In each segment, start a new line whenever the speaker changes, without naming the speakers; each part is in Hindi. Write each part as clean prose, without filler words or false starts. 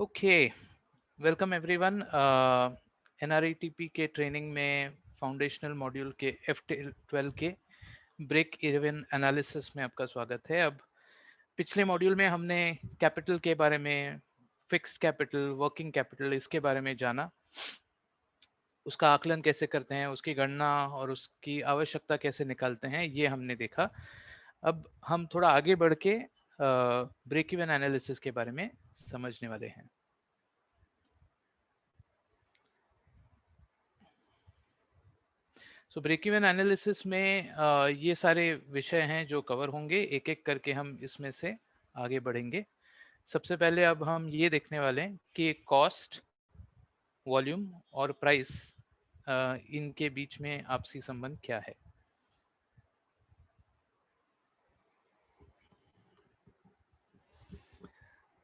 Okay, welcome everyone. एनआरईटीपी के ट्रेनिंग में फाउंडेशनल मॉड्यूल के F12 के ब्रेक इवन एनालिसिस में आपका स्वागत है। अब पिछले मॉड्यूल में हमने कैपिटल के बारे में, फिक्स्ड कैपिटल, वर्किंग कैपिटल, इसके बारे में जाना। उसका आकलन कैसे करते हैं, उसकी गणना और उसकी आवश्यकता कैसे निकालते हैं, ये हमने देखा। अब हम थोड़ा आगे बढ़ के ब्रेक इवन एनालिसिस के बारे में समझने वाले हैं। सो ब्रेक इवन एनालिसिस में ये सारे विषय हैं जो कवर होंगे। एक एक करके हम इसमें से आगे बढ़ेंगे। सबसे पहले अब हम ये देखने वाले हैं कि कॉस्ट, वॉल्यूम और प्राइस, इनके बीच में आपसी संबंध क्या है।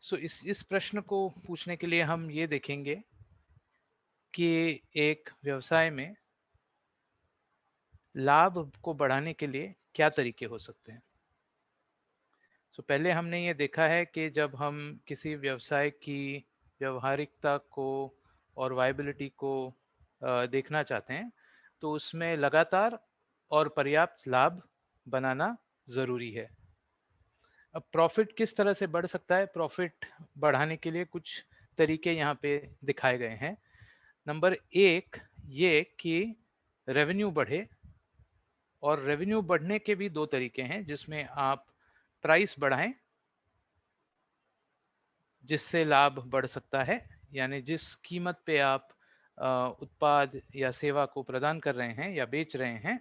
सो इस प्रश्न को पूछने के लिए हम ये देखेंगे कि एक व्यवसाय में लाभ को बढ़ाने के लिए क्या तरीके हो सकते हैं। तो पहले हमने ये देखा है कि जब हम किसी व्यवसाय की व्यवहारिकता को और वायबिलिटी को देखना चाहते हैं, तो उसमें लगातार और पर्याप्त लाभ बनाना ज़रूरी है। अब प्रॉफिट किस तरह से बढ़ सकता है? प्रॉफिट बढ़ाने के लिए कुछ तरीके यहाँ पे दिखाए गए हैं। नंबर एक ये कि रेवेन्यू बढ़े, और रेवेन्यू बढ़ने के भी दो तरीके हैं, जिसमें आप प्राइस बढ़ाएं जिससे लाभ बढ़ सकता है, यानी जिस कीमत पे आप उत्पाद या सेवा को प्रदान कर रहे हैं या बेच रहे हैं,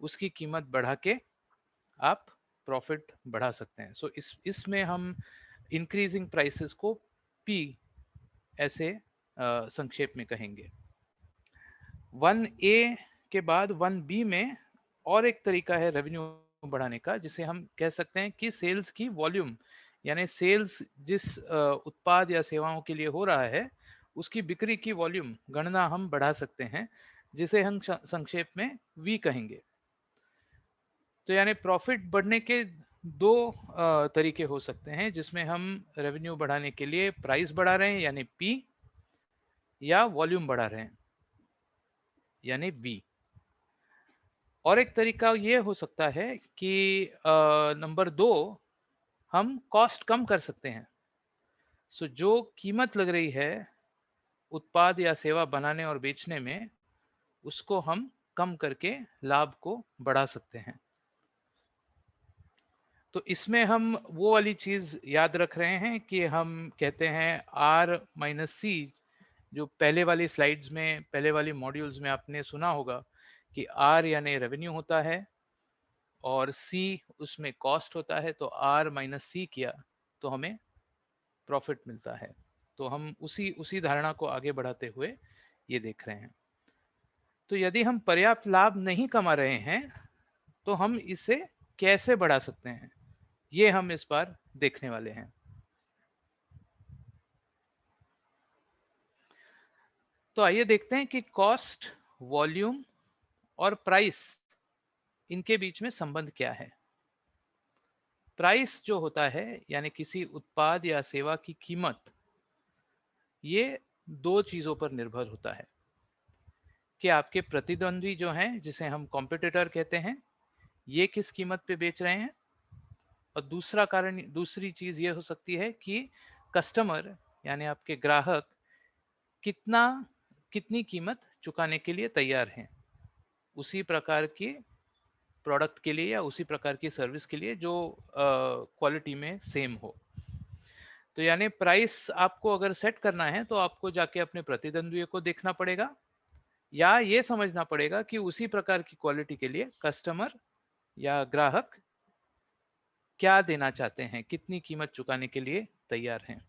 उसकी कीमत बढ़ा के आप प्रॉफिट बढ़ा सकते हैं। सो इसमें हम इंक्रीजिंग प्राइसेस को पी ऐसे संक्षेप में कहेंगे। 1A के बाद 1B में और एक तरीका है रेवेन्यू बढ़ाने का, जिसे हम कह सकते हैं कि सेल्स की वॉल्यूम, यानी सेल्स जिस उत्पाद या सेवाओं के लिए हो रहा है, उसकी बिक्री की वॉल्यूम गणना हम बढ़ा सकते हैं, जिसे हम संक्षेप में वी कहेंगे। तो यानी प्रॉफिट बढ़ने के दो तरीके हो सकते हैं, जिसमें हम रेवेन्यू बढ़ाने के लिए प्राइस बढ़ा रहे हैं यानी पी, या वॉल्यूम बढ़ा रहे हैं यानी वी। और एक तरीका ये हो सकता है कि नंबर दो, हम कॉस्ट कम कर सकते हैं। सो जो कीमत लग रही है उत्पाद या सेवा बनाने और बेचने में, उसको हम कम करके लाभ को बढ़ा सकते हैं। तो इसमें हम वो वाली चीज याद रख रहे हैं कि हम कहते हैं R-C, जो पहले वाली स्लाइड्स में, पहले वाली मॉड्यूल्स में आपने सुना होगा कि R यानी रेवेन्यू होता है और C उसमें कॉस्ट होता है। तो R-C किया तो हमें प्रॉफिट मिलता है। तो हम उसी उसी धारणा को आगे बढ़ाते हुए ये देख रहे हैं। तो यदि हम पर्याप्त लाभ नहीं कमा रहे हैं, तो हम इसे कैसे बढ़ा सकते हैं, ये हम इस बार देखने वाले हैं। तो आइए देखते हैं कि कॉस्ट, वॉल्यूम और प्राइस, इनके बीच में संबंध क्या है। प्राइस जो होता है, यानी किसी उत्पाद या सेवा की कीमत, ये दो चीजों पर निर्भर होता है कि आपके प्रतिद्वंदी जो हैं, जिसे हम कॉम्पिटिटर कहते हैं, ये किस कीमत पे बेच रहे हैं। और दूसरी चीज ये हो सकती है कि कस्टमर यानी आपके ग्राहक कितना कितनी कीमत चुकाने के लिए तैयार हैं उसी प्रकार की प्रोडक्ट के लिए या उसी प्रकार की सर्विस के लिए जो क्वालिटी में सेम हो। तो यानी प्राइस आपको अगर सेट करना है, तो आपको जाके अपने प्रतिद्वंदियों को देखना पड़ेगा, या ये समझना पड़ेगा कि उसी प्रकार की क्वालिटी के लिए कस्टमर या ग्राहक क्या देना चाहते हैं, कितनी कीमत चुकाने के लिए तैयार हैं।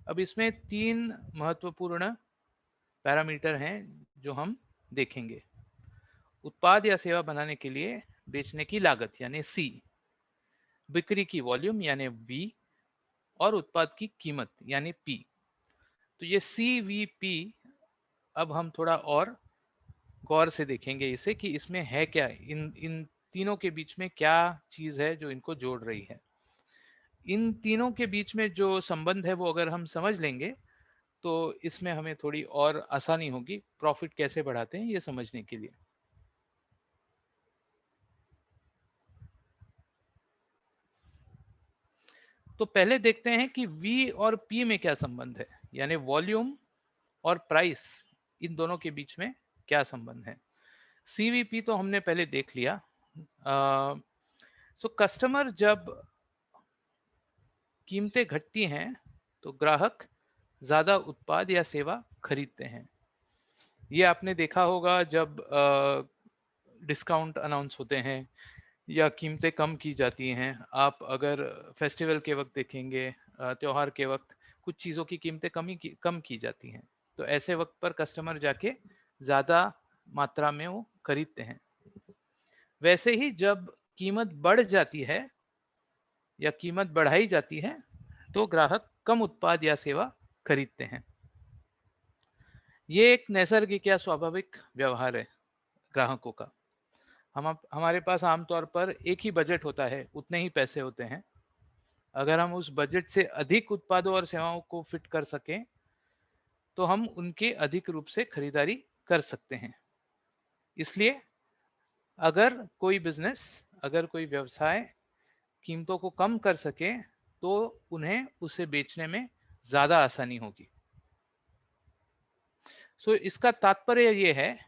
अब इसमें तीन महत्वपूर्ण पैरामीटर हैं जो हम देखेंगे। उत्पाद या सेवा बनाने के लिए बेचने की लागत यानी सी, बिक्री की वॉल्यूम यानी वी, और उत्पाद की कीमत यानी पी। तो ये सी वी पी, अब हम थोड़ा और गौर से देखेंगे इसे कि इसमें है क्या, इन इन तीनों के बीच में क्या चीज है जो इनको जोड़ रही है। इन तीनों के बीच में जो संबंध है वो अगर हम समझ लेंगे तो इसमें हमें थोड़ी और आसानी होगी प्रॉफिट कैसे बढ़ाते हैं ये समझने के लिए। तो पहले देखते हैं कि V और P में क्या संबंध है, यानी वॉल्यूम और प्राइस, इन दोनों के बीच में क्या संबंध है। CVP तो हमने पहले देख लिया। कस्टमर जब कीमतें घटती हैं तो ग्राहक ज्यादा उत्पाद या सेवा खरीदते हैं। ये आपने देखा होगा जब डिस्काउंट अनाउंस होते हैं या कीमतें कम की जाती हैं। आप अगर फेस्टिवल के वक्त देखेंगे, त्योहार के वक्त कुछ चीज़ों की कीमतें कम की जाती हैं, तो ऐसे वक्त पर कस्टमर जाके ज़्यादा मात्रा में वो खरीदते हैं। वैसे ही जब कीमत बढ़ जाती है या कीमत बढ़ाई जाती है तो ग्राहक कम उत्पाद या सेवा खरीदते हैं। ये एक नैसर्गिक या स्वाभाविक व्यवहार है ग्राहकों का। हमारे पास आमतौर पर एक ही बजट होता है, उतने ही पैसे होते हैं। अगर हम उस बजट से अधिक उत्पादों और सेवाओं को फिट कर सकें तो हम उनके अधिक रूप से खरीदारी कर सकते हैं। इसलिए अगर कोई बिजनेस, अगर कोई व्यवसाय कीमतों को कम कर सके तो उन्हें उसे बेचने में ज्यादा आसानी होगी। इसका तात्पर्य यह है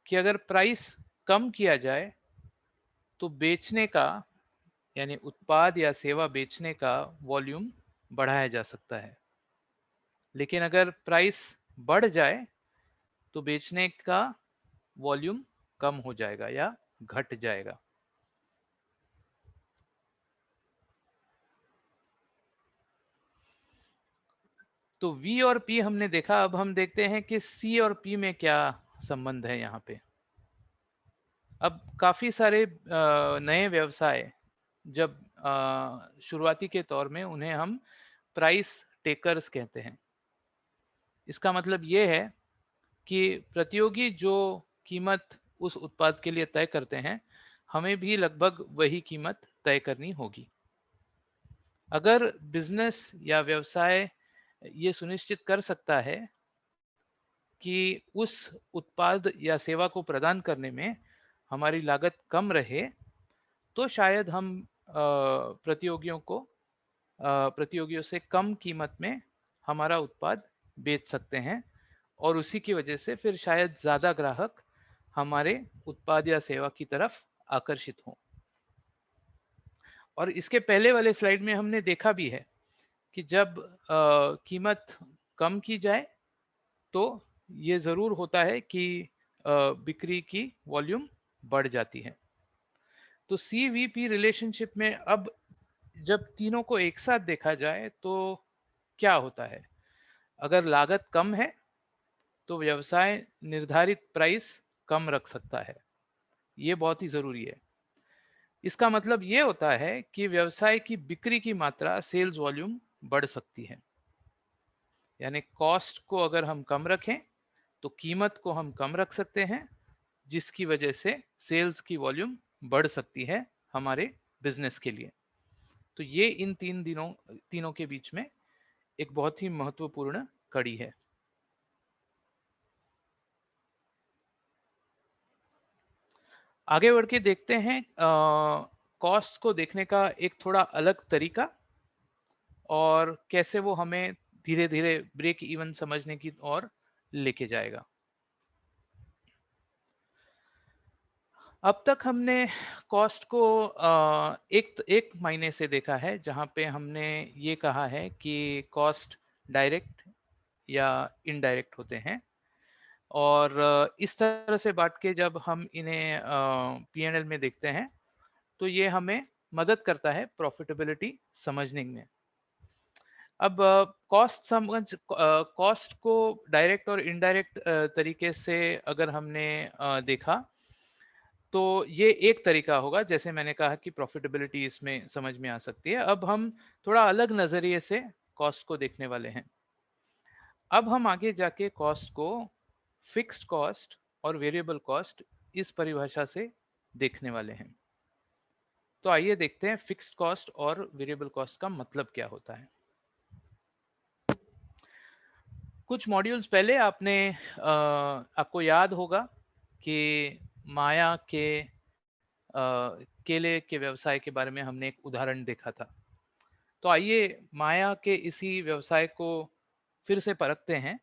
कि अगर प्राइस कम किया जाए तो बेचने का, यानी उत्पाद या सेवा बेचने का वॉल्यूम बढ़ाया जा सकता है। लेकिन अगर प्राइस बढ़ जाए तो बेचने का वॉल्यूम कम हो जाएगा या घट जाएगा। तो V और P हमने देखा, अब हम देखते हैं कि C और P में क्या संबंध है यहाँ पे। अब काफी सारे नए व्यवसाय जब शुरुआती के तौर में उन्हें हम प्राइस टेकर्स कहते हैं। इसका मतलब ये है कि प्रतियोगी जो कीमत उस उत्पाद के लिए तय करते हैं, हमें भी लगभग वही कीमत तय करनी होगी। अगर बिजनेस या व्यवसाय ये सुनिश्चित कर सकता है कि उस उत्पाद या सेवा को प्रदान करने में हमारी लागत कम रहे, तो शायद हम प्रतियोगियों से कम कीमत में हमारा उत्पाद बेच सकते हैं और उसी की वजह से फिर शायद ज्यादा ग्राहक हमारे उत्पाद या सेवा की तरफ आकर्षित हों। और इसके पहले वाले स्लाइड में हमने देखा भी है कि जब कीमत कम की जाए तो ये जरूर होता है कि बिक्री की वॉल्यूम बढ़ जाती है। तो CVP रिलेशनशिप में अब जब तीनों को एक साथ देखा जाए तो क्या होता है। अगर लागत कम है तो व्यवसाय निर्धारित प्राइस कम रख सकता है, ये बहुत ही जरूरी है। इसका मतलब ये होता है कि व्यवसाय की बिक्री की मात्रा, सेल्स वॉल्यूम बढ़ सकती है। यानी कॉस्ट को अगर हम कम रखें तो कीमत को हम कम रख सकते हैं, जिसकी वजह से सेल्स की वॉल्यूम बढ़ सकती है हमारे बिजनेस के लिए। तो ये इन तीनों के बीच में एक बहुत ही महत्वपूर्ण कड़ी है। आगे बढ़ के देखते हैं कॉस्ट को देखने का एक थोड़ा अलग तरीका और कैसे वो हमें धीरे धीरे ब्रेक इवन समझने की ओर लेके जाएगा। अब तक हमने कॉस्ट को एक एक महीने से देखा है, जहां पे हमने ये कहा है कि कॉस्ट डायरेक्ट या इनडायरेक्ट होते हैं। और इस तरह से बांट के जब हम इन्हें P&L में देखते हैं तो ये हमें मदद करता है प्रॉफिटेबिलिटी समझने में। अब कॉस्ट को डायरेक्ट और इनडायरेक्ट तरीके से अगर हमने देखा तो ये एक तरीका होगा, जैसे मैंने कहा कि प्रॉफिटेबिलिटी इसमें समझ में आ सकती है। अब हम थोड़ा अलग नजरिए से कॉस्ट को देखने वाले हैं। अब हम आगे जाके कॉस्ट को फिक्स्ड कॉस्ट और वेरिएबल कॉस्ट इस परिभाषा से देखने वाले हैं। तो आइए देखते हैं फिक्स्ड कॉस्ट और वेरिएबल कॉस्ट का मतलब क्या होता है। कुछ मॉड्यूल्स पहले आपको याद होगा कि माया के केले के व्यवसाय के बारे में हमने एक उदाहरण देखा था। तो आइए माया के इसी व्यवसाय को फिर से परखते हैं,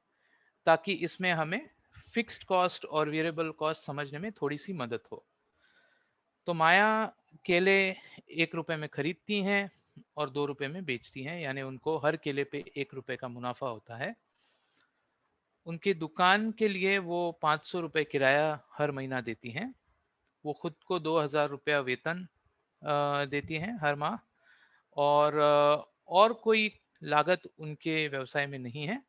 ताकि इसमें हमें फिक्स्ड कॉस्ट और वेरिएबल कॉस्ट समझने में थोड़ी सी मदद हो। तो माया केले 1 रुपए में खरीदती हैं और 2 रुपए में बेचती हैं, यानी उनको हर केले पे 1 रुपए का मुनाफा होता है। उनकी दुकान के लिए वो 500 रुपए किराया हर महीना देती हैं। वो खुद को 2000 रुपया वेतन देती हैं हर माह, और कोई लागत उनके व्यवसाय में नहीं है।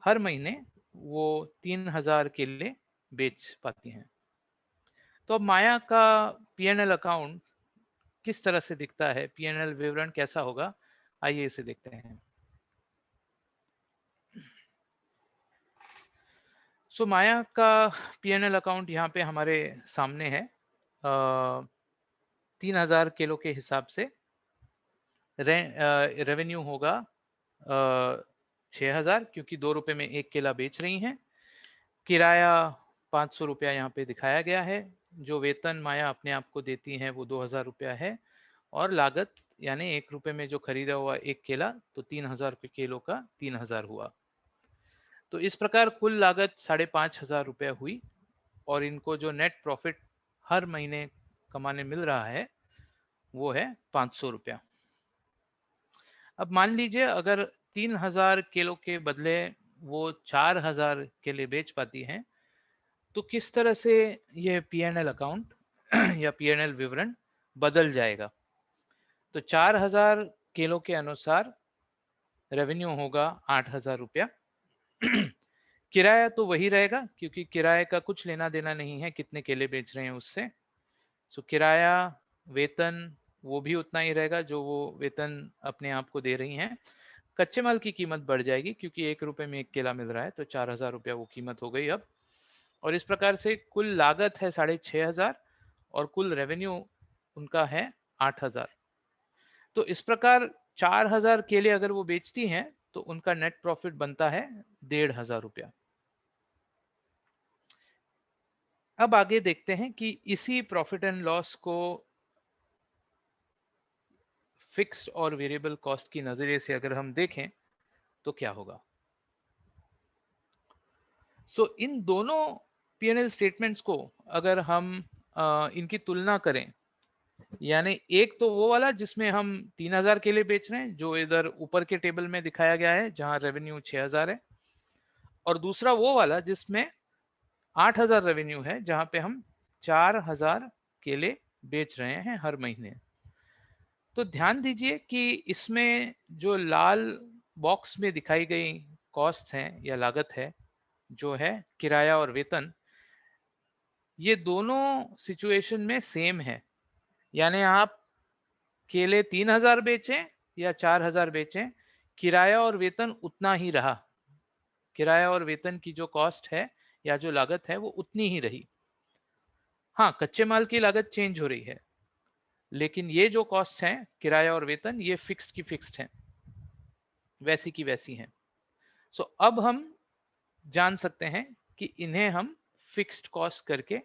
हर महीने वो 3000 केले बेच पाती हैं। तो अब माया का पीएनएल अकाउंट किस तरह से दिखता है, पीएनएल विवरण कैसा होगा, आइए इसे देखते हैं। सो माया का पीएनएल अकाउंट यहाँ पे हमारे सामने है। 3000 किलो के हिसाब से रेवेन्यू होगा 6000, क्योंकि 2 रुपए में 1 केला बेच रही हैं। किराया 500 रुपया यहाँ पे दिखाया गया है। जो वेतन माया अपने आप को देती हैं वो 2000 रुपया है, और लागत यानी 1 रुपए में जो खरीदा हुआ 1 केला, तो 3000 किलो का 3000 हुआ। तो इस प्रकार कुल लागत 5500 रुपया हुई, और इनको जो नेट प्रॉफिट हर महीने कमाने मिल रहा है वो है 500 रुपया। अब मान लीजिए अगर 3000 किलो के बदले वो 4000 केले बेच पाती हैं, तो किस तरह से यह पीएनएल अकाउंट या पीएनएल विवरण बदल जाएगा। तो 4000 किलो के अनुसार रेवेन्यू होगा 8000 रुपया। किराया तो वही रहेगा, क्योंकि किराए का कुछ लेना देना नहीं है कितने केले बेच रहे हैं उससे। सो किराया, वेतन वो भी उतना ही रहेगा जो वो वेतन अपने आप को दे रही हैं। कच्चे माल की कीमत बढ़ जाएगी, क्योंकि 1 रुपए में 1 केला मिल रहा है, तो 4000 रुपया वो कीमत हो गई अब। और इस प्रकार से कुल लागत है 6500, और कुल रेवेन्यू उनका है 8000। तो इस प्रकार 4000 केले अगर वो बेचती हैं, तो उनका नेट प्रॉफिट बनता है 1500 रुपया। अब आगे देखते हैं कि इसी प्रॉफिट एंड लॉस को फिक्स्ड और वेरिएबल कॉस्ट की नजरिए से अगर हम देखें तो क्या होगा। इन दोनों पीएनएल स्टेटमेंट्स को अगर हम इनकी तुलना करें, यानी एक तो वो वाला जिसमें हम 3000 केले बेच रहे हैं, जो इधर ऊपर के टेबल में दिखाया गया है जहां रेवेन्यू 6000 है, और दूसरा वो वाला जिसमें 8000 रेवेन्यू है, जहां पे हम 4000 केले बेच रहे हैं हर महीने। तो ध्यान दीजिए कि इसमें जो लाल बॉक्स में दिखाई गई कॉस्ट है या लागत है, जो है किराया और वेतन, ये दोनों सिचुएशन में सेम है। यानी आप केले 3000 बेचें या 4000 बेचें, किराया और वेतन उतना ही रहा। किराया और वेतन की जो कॉस्ट है या जो लागत है वो उतनी ही रही। हाँ, कच्चे माल की लागत चेंज हो रही है, लेकिन ये जो कॉस्ट है किराया और वेतन, ये फिक्स्ड की फिक्स्ड है, वैसी की वैसी हैं। अब हम जान सकते हैं कि इन्हें हम फिक्स्ड कॉस्ट करके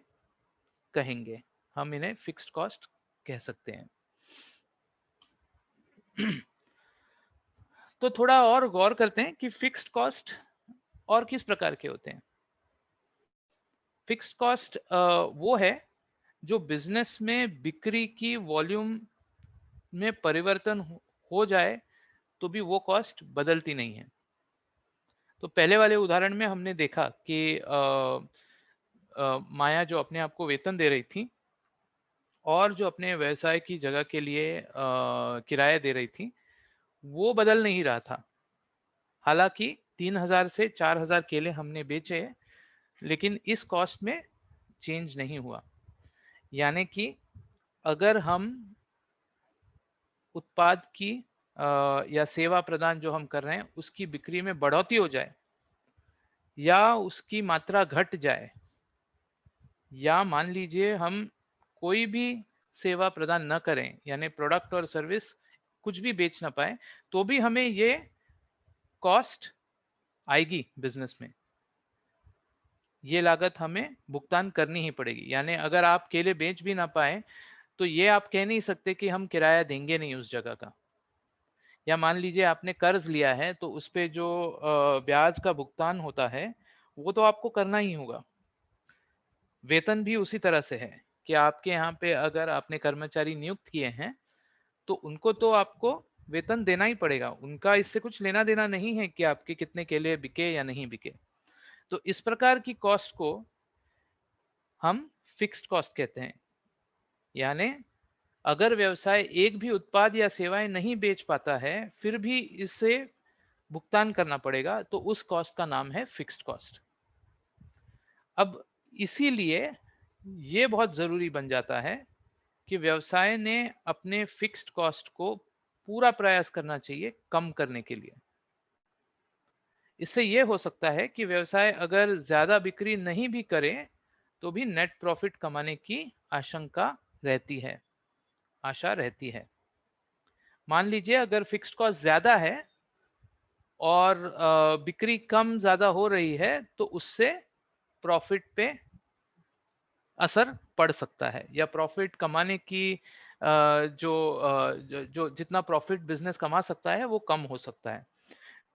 कहेंगे। हम इन्हें फिक्स्ड कॉस्ट कह सकते हैं। तो थोड़ा और गौर करते हैं कि फिक्स्ड कॉस्ट और किस प्रकार के होते हैं। फिक्स्ड कॉस्ट वो है जो बिजनेस में बिक्री की वॉल्यूम में परिवर्तन हो जाए तो भी वो कॉस्ट बदलती नहीं है। तो पहले वाले उदाहरण में हमने देखा कि माया जो अपने आप को वेतन दे रही थी और जो अपने व्यवसाय की जगह के लिए किराया दे रही थी, वो बदल नहीं रहा था। हालांकि 3000 से 4000 केले हमने बेचे, लेकिन इस कॉस्ट में चेंज नहीं हुआ। यानी कि अगर हम उत्पाद की या सेवा प्रदान जो हम कर रहे हैं उसकी बिक्री में बढ़ोतरी हो जाए, या उसकी मात्रा घट जाए, या मान लीजिए हम कोई भी सेवा प्रदान न करें, यानी प्रोडक्ट और सर्विस कुछ भी बेच ना पाए, तो भी हमें ये कॉस्ट आएगी बिजनेस में। ये लागत हमें भुगतान करनी ही पड़ेगी। यानी अगर आप केले बेच भी ना पाए, तो ये आप कह नहीं सकते कि हम किराया देंगे नहीं उस जगह का। या मान लीजिए आपने कर्ज लिया है, तो उस पे जो ब्याज का भुगतान होता है, वो तो आपको करना ही होगा। वेतन भी उसी तरह से है कि आपके यहाँ पे अगर आपने कर्मचारी नियुक्त किए हैं, तो उनको तो आपको वेतन देना ही पड़ेगा। उनका इससे कुछ लेना देना नहीं है कि आपके कितने केले बिके या नहीं बिके। तो इस प्रकार की कॉस्ट को हम फिक्स्ड कॉस्ट कहते हैं। यानी अगर व्यवसाय एक भी उत्पाद या सेवाएं नहीं बेच पाता है, फिर भी इससे भुगतान करना पड़ेगा, तो उस कॉस्ट का नाम है फिक्स्ड कॉस्ट। अब इसीलिए ये बहुत जरूरी बन जाता है कि व्यवसाय ने अपने फिक्स्ड कॉस्ट को पूरा प्रयास करना चाहिए कम करने के लिए। इससे ये हो सकता है कि व्यवसाय अगर ज्यादा बिक्री नहीं भी करे, तो भी नेट प्रॉफिट कमाने की रहती है आशा रहती है। मान लीजिए अगर फिक्स्ड कॉस्ट ज्यादा है और बिक्री कम ज्यादा हो रही है, तो उससे प्रॉफिट पे असर पड़ सकता है, या प्रॉफिट कमाने की जो जितना प्रॉफिट बिजनेस कमा सकता है वो कम हो सकता है।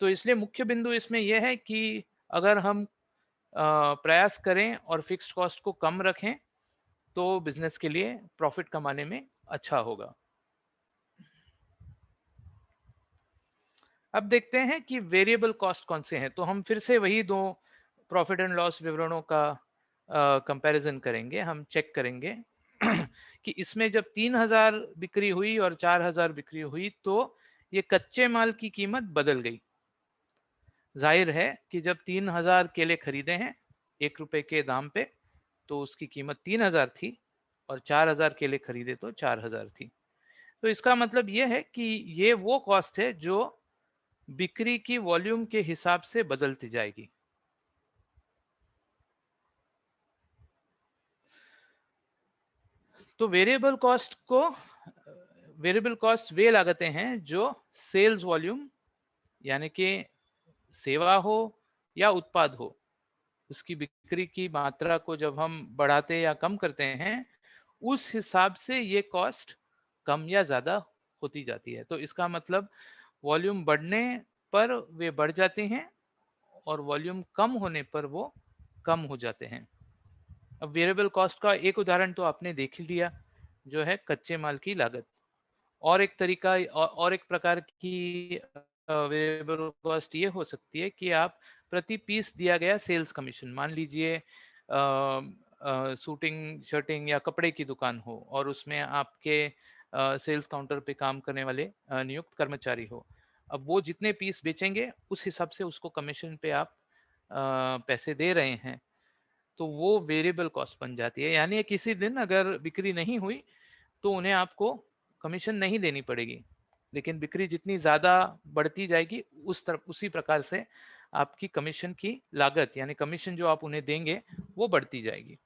तो इसलिए मुख्य बिंदु इसमें यह है कि अगर हम प्रयास करें और फिक्स्ड कॉस्ट को कम रखें, तो बिजनेस के लिए प्रॉफिट कमाने में अच्छा होगा। अब देखते हैं कि वेरिएबल कॉस्ट कौन से हैं। तो हम फिर से वही दो प्रॉफिट एंड लॉस विवरणों का कंपैरिजन करेंगे। हम चेक करेंगे कि इसमें जब 3000 बिक्री हुई और 4000 बिक्री हुई, तो ये कच्चे माल की कीमत बदल गई। जाहिर है कि जब 3000 केले खरीदे हैं 1 रुपए के दाम पे, तो उसकी कीमत 3000 थी, और 4000 केले खरीदे तो 4000 थी। तो इसका मतलब यह है कि ये वो कॉस्ट है जो बिक्री की वॉल्यूम के हिसाब से बदलती जाएगी। तो वेरिएबल कॉस्ट वे लागतें हैं जो सेल्स वॉल्यूम, यानी कि सेवा हो या उत्पाद हो, उसकी बिक्री की मात्रा को जब हम बढ़ाते या कम करते हैं, उस हिसाब से ये कॉस्ट कम या ज्यादा होती जाती है। तो इसका मतलब वॉल्यूम बढ़ने पर वे बढ़ जाते हैं, और वॉल्यूम कम होने पर वो कम हो जाते हैं। अब वेरिएबल कॉस्ट का एक उदाहरण तो आपने देख ही लिया, जो है कच्चे माल की लागत। और एक तरीका और एक प्रकार की वेरिएबल कॉस्ट ये हो सकती है कि आप प्रति पीस दिया गया सेल्स कमीशन, मान लीजिए शूटिंग शर्टिंग या कपड़े की दुकान हो, और उसमें आपके सेल्स काउंटर पे काम करने वाले नियुक्त कर्मचारी हो। अब वो जितने पीस बेचेंगे, उस हिसाब से उसको कमीशन पे आप पैसे दे रहे हैं, तो वो वेरिएबल कॉस्ट बन जाती है। यानी किसी दिन अगर बिक्री नहीं हुई, तो उन्हें आपको कमीशन नहीं देनी पड़ेगी, लेकिन बिक्री जितनी ज्यादा बढ़ती जाएगी, उसी प्रकार से आपकी कमीशन की लागत, यानी कमीशन जो आप उन्हें देंगे, वो बढ़ती जाएगी।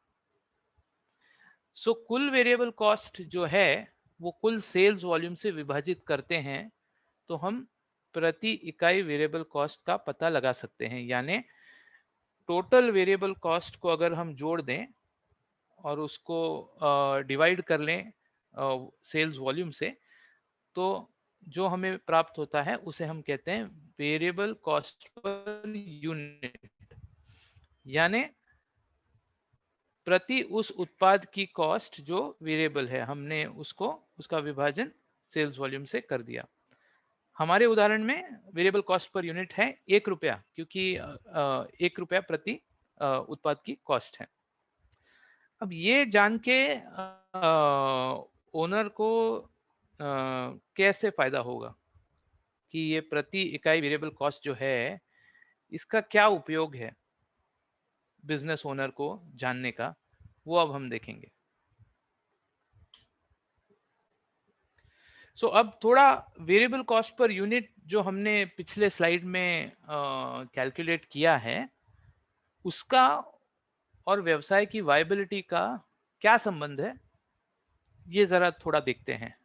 सो कुल वेरिएबल कॉस्ट जो है, वो कुल सेल्स वॉल्यूम से विभाजित करते हैं, तो हम प्रति इकाई वेरिएबल कॉस्ट का पता लगा सकते हैं। यानी टोटल वेरिएबल कॉस्ट को अगर हम जोड़ दें और उसको डिवाइड कर लें सेल्स वॉल्यूम से, तो जो हमें प्राप्त होता है उसे हम कहते हैं वेरिएबल कॉस्ट पर यूनिट। यानी प्रति उस उत्पाद की कॉस्ट जो वेरिएबल है, हमने उसको उसका विभाजन सेल्स वॉल्यूम से कर दिया। हमारे उदाहरण में वेरिएबल कॉस्ट पर यूनिट है 1 रुपया, क्योंकि 1 रुपया प्रति उत्पाद की कॉस्ट है। अब ये जान के ओनर को कैसे फायदा होगा कि ये प्रति इकाई वेरिएबल कॉस्ट जो है, इसका क्या उपयोग है बिजनेस ओनर को जानने का, वो अब हम देखेंगे। सो अब थोड़ा वेरिएबल कॉस्ट पर यूनिट जो हमने पिछले स्लाइड में कैलकुलेट किया है, उसका और व्यवसाय की वायबिलिटी का क्या संबंध है, ये जरा थोड़ा देखते हैं।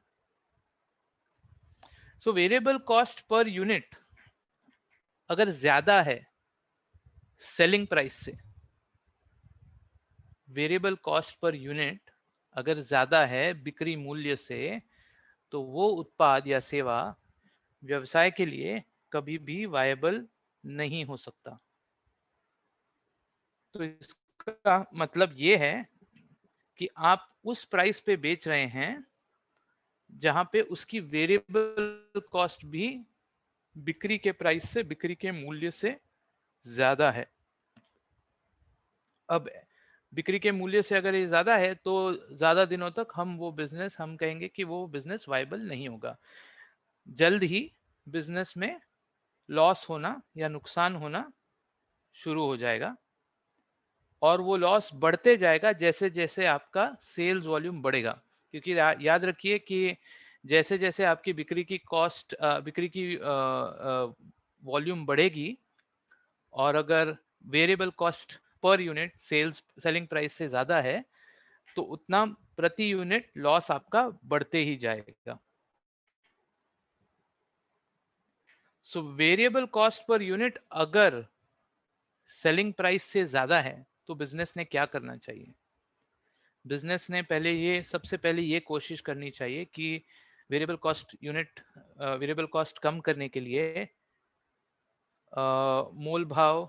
So variable cost per unit अगर ज्यादा है सेलिंग प्राइस से, वेरिएबल कॉस्ट पर यूनिट अगर ज्यादा है बिक्री मूल्य से, तो वो उत्पाद या सेवा व्यवसाय के लिए कभी भी वायबल नहीं हो सकता। तो इसका मतलब ये है कि आप उस प्राइस पे बेच रहे हैं जहां पे उसकी वेरिएबल कॉस्ट भी बिक्री के प्राइस से, बिक्री के मूल्य से ज्यादा है। अब बिक्री के मूल्य से अगर ये ज्यादा है तो ज्यादा दिनों तक हम कहेंगे कि वो बिजनेस वायबल नहीं होगा। जल्द ही बिजनेस में लॉस होना या नुकसान होना शुरू हो जाएगा, और वो लॉस बढ़ते जाएगा जैसे जैसे आपका सेल्स वॉल्यूम बढ़ेगा। क्योंकि याद रखिए कि जैसे जैसे आपकी बिक्री की कॉस्ट, बिक्री की वॉल्यूम बढ़ेगी, और अगर variable cost per unit selling price से ज्यादा है, तो उतना प्रति यूनिट लॉस आपका बढ़ते ही जाएगा। So variable cost per unit अगर सेलिंग प्राइस से ज्यादा है तो बिजनेस ने क्या करना चाहिए? बिजनेस ने सबसे पहले ये कोशिश करनी चाहिए कि वेरिएबल कॉस्ट कम करने के लिए मोल भाव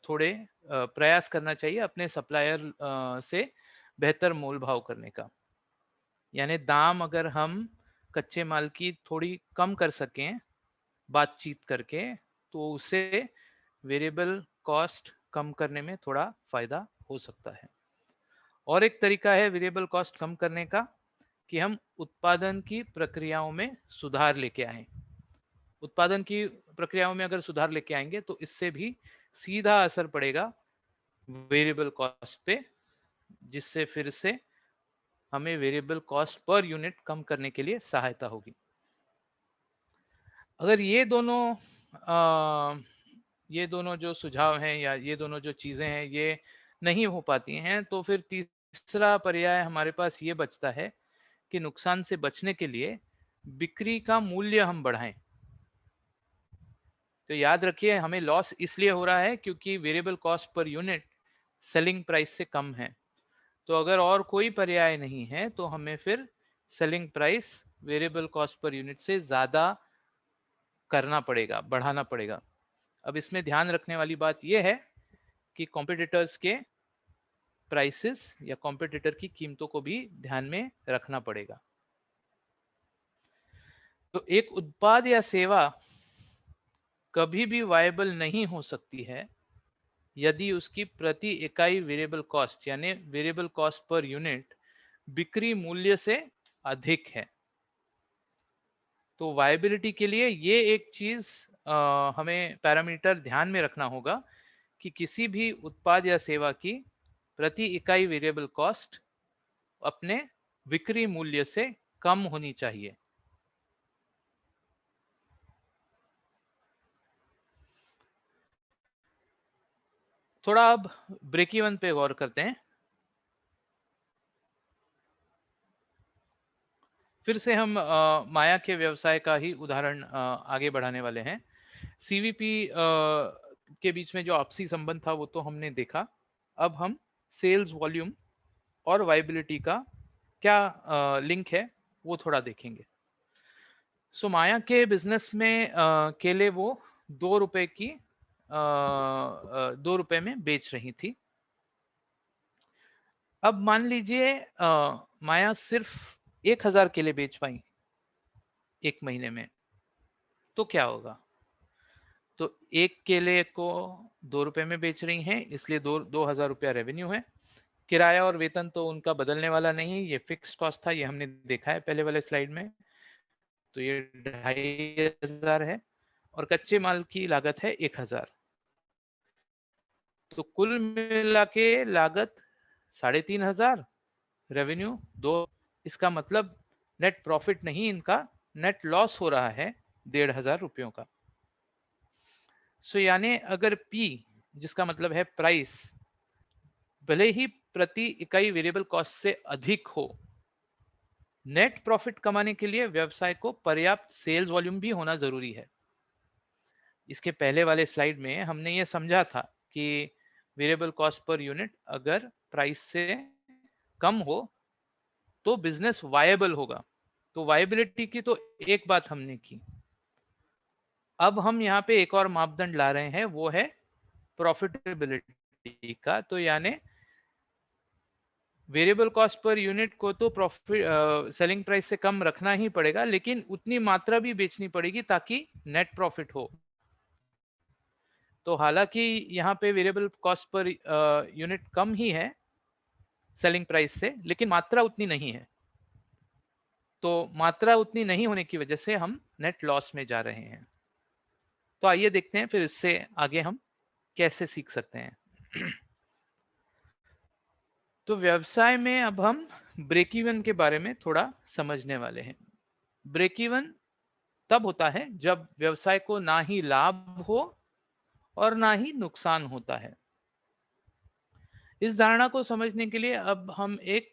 थोड़े प्रयास करना चाहिए अपने सप्लायर से बेहतर मोल भाव करने का। यानी दाम अगर हम कच्चे माल की थोड़ी कम कर सकें बातचीत करके, तो उससे वेरिएबल कॉस्ट कम करने में थोड़ा फायदा हो सकता है। और एक तरीका है वेरिएबल कॉस्ट कम करने का कि हम उत्पादन की प्रक्रियाओं में सुधार लेके आए। उत्पादन की प्रक्रियाओं में अगर सुधार लेके आएंगे तो इससे भी सीधा असर पड़ेगा वेरिएबल कॉस्ट पे, जिससे फिर से हमें वेरिएबल कॉस्ट पर यूनिट कम करने के लिए सहायता होगी। अगर ये दोनों जो सुझाव हैं या ये दोनों जो चीजें हैं ये नहीं हो पाती हैं, तो फिर तीसरा पर्याय हमारे पास ये बचता है कि नुकसान से बचने के लिए बिक्री का मूल्य हम बढ़ाएं। तो याद रखिए, हमें लॉस इसलिए हो रहा है क्योंकि variable cost per unit selling price से कम है। तो अगर और कोई पर्याय नहीं है तो हमें फिर selling price variable cost per unit से ज्यादा करना पड़ेगा, बढ़ाना पड़ेगा। अब इसमें ध्यान रखने वाली बात यह है कि कॉम्पिटिटर्स के प्राइसेस या कॉम्पिटिटर की कीमतों को भी ध्यान में रखना पड़ेगा। तो एक उत्पाद या सेवा कभी भी वायबल नहीं हो सकती है यदि उसकी प्रति इकाई वेरिएबल कॉस्ट यानी वेरिएबल कॉस्ट पर यूनिट बिक्री मूल्य से अधिक है। तो वायबिलिटी के लिए ये एक चीज हमें पैरामीटर ध्यान में रखना होगा कि किसी भी उत्पाद या सेवा की प्रति इकाई वेरिएबल कॉस्ट अपने बिक्री मूल्य से कम होनी चाहिए। थोड़ा अब ब्रेक इवन पे गौर करते हैं। फिर से हम माया के व्यवसाय का ही उदाहरण आगे बढ़ाने वाले हैं। सीवीपी के बीच में जो आपसी संबंध था वो तो हमने देखा। अब हम सेल्स वॉल्यूम और वाइबिलिटी का क्या लिंक है वो थोड़ा देखेंगे। सो माया के बिजनेस में केले वो 2 रुपए की 2 रुपए में बेच रही थी। अब मान लीजिए माया सिर्फ 1,000 केले बेच पाई एक महीने में, तो क्या होगा? तो एक केले को 2 रुपए में बेच रही हैं, इसलिए 2,000 रुपया रेवेन्यू है। किराया और वेतन तो उनका बदलने वाला नहीं, ये फिक्स कॉस्ट था, ये हमने देखा है पहले वाले स्लाइड में। तो ये 2,500 है, और कच्चे माल की लागत है 1,000। तो कुल मिला के लागत 3,500, रेवेन्यू 2। इसका मतलब नेट प्रॉफिट नहीं, इनका नेट लॉस हो रहा है 1,500 रुपयों का। सो यानी अगर P, जिसका मतलब है प्राइस, भले ही प्रति इकाई वेरिएबल कॉस्ट से अधिक हो। नेट प्रॉफिट कमाने के लिए व्यवसाय को पर्याप्त सेल्स वॉल्यूम भी होना जरूरी है। इसके पहले वाले स्लाइड में हमने ये समझा था कि वेरिएबल कॉस्ट पर यूनिट अगर प्राइस से कम हो तो बिजनेस वायबल होगा। तो वायबिलिटी की तो एक बात हमने की। अब हम यहाँ पे एक और मापदंड ला रहे हैं, वो है प्रॉफिटेबिलिटी का। तो यानी वेरिएबल कॉस्ट पर यूनिट को तो प्रॉफिट सेलिंग प्राइस से कम रखना ही पड़ेगा, लेकिन उतनी मात्रा भी बेचनी पड़ेगी ताकि नेट प्रॉफिट हो। तो हालांकि यहाँ पे वेरिएबल कॉस्ट पर यूनिट कम ही है सेलिंग प्राइस से, लेकिन मात्रा उतनी नहीं है। तो मात्रा उतनी नहीं होने की वजह से हम नेट लॉस में जा रहे हैं। तो आइए देखते हैं फिर इससे आगे हम कैसे सीख सकते हैं। तो व्यवसाय में अब हम ब्रेक इवन के बारे में थोड़ा समझने वाले हैं। ब्रेक इवन तब होता है जब व्यवसाय को ना ही लाभ हो और ना ही नुकसान होता है। इस धारणा को समझने के लिए अब हम एक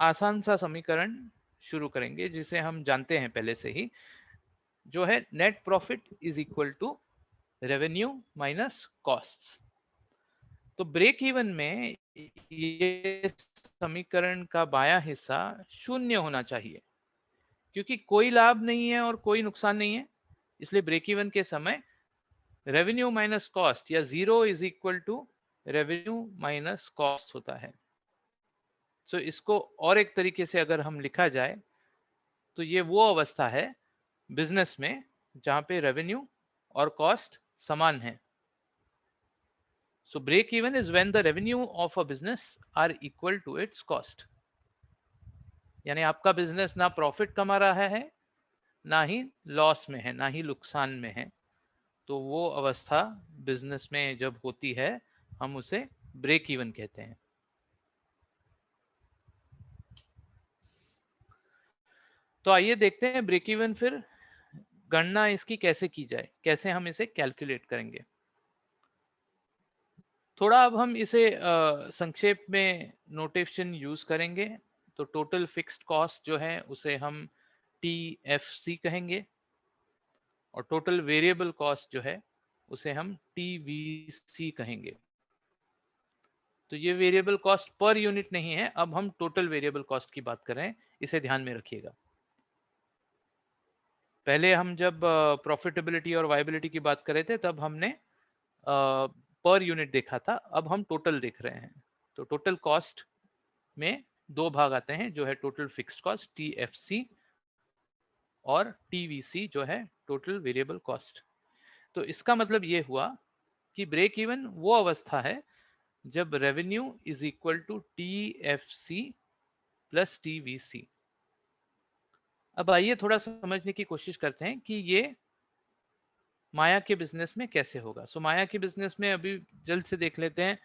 आसान सा समीकरण शुरू करेंगे जिसे हम जानते हैं पहले से ही, जो है net profit is equal to revenue minus costs. तो ब्रेक इवन में ये समीकरण का बायां हिस्सा शून्य होना चाहिए, क्योंकि कोई लाभ नहीं है और कोई नुकसान नहीं है। इसलिए ब्रेक इवन के समय रेवेन्यू माइनस कॉस्ट या zero is equal to revenue minus cost होता है। तो इसको और एक तरीके से अगर हम लिखा जाए तो ये वो अवस्था है बिजनेस में जहां पे रेवेन्यू और कॉस्ट समान है। So break even is when the revenue of a business are equal to its cost. यानी आपका बिजनेस ना प्रॉफिट कमा रहा है, ना ही लॉस में है, ना ही नुकसान में है। तो वो अवस्था बिजनेस में जब होती है हम उसे ब्रेक इवन कहते हैं। तो आइए देखते हैं ब्रेक इवन फिर गणना इसकी कैसे की जाए, कैसे हम इसे कैलकुलेट करेंगे। थोड़ा अब हम इसे संक्षेप में नोटेशन यूज करेंगे। तो टोटल फिक्स्ड कॉस्ट जो है उसे हम TFC कहेंगे, और टोटल वेरिएबल कॉस्ट जो है उसे हम TVC कहेंगे। तो ये वेरिएबल कॉस्ट पर यूनिट नहीं है, अब हम टोटल वेरिएबल कॉस्ट की बात कर रहे हैं, इसे ध्यान में रखिएगा। पहले हम जब प्रॉफिटेबिलिटी और वायबिलिटी की बात कर रहे थे तब हमने पर यूनिट देखा था, अब हम टोटल देख रहे हैं। तो टोटल कॉस्ट में दो भाग आते हैं, जो है टोटल फिक्स्ड कॉस्ट TFC और TVC जो है टोटल वेरिएबल कॉस्ट। तो इसका मतलब ये हुआ कि ब्रेक इवन वो अवस्था है जब revenue is equal to TFC plus TVC। अब आइए थोड़ा समझने की कोशिश करते हैं कि ये माया के बिजनेस में कैसे होगा। सो माया के बिजनेस में अभी जल्द से देख लेते हैं।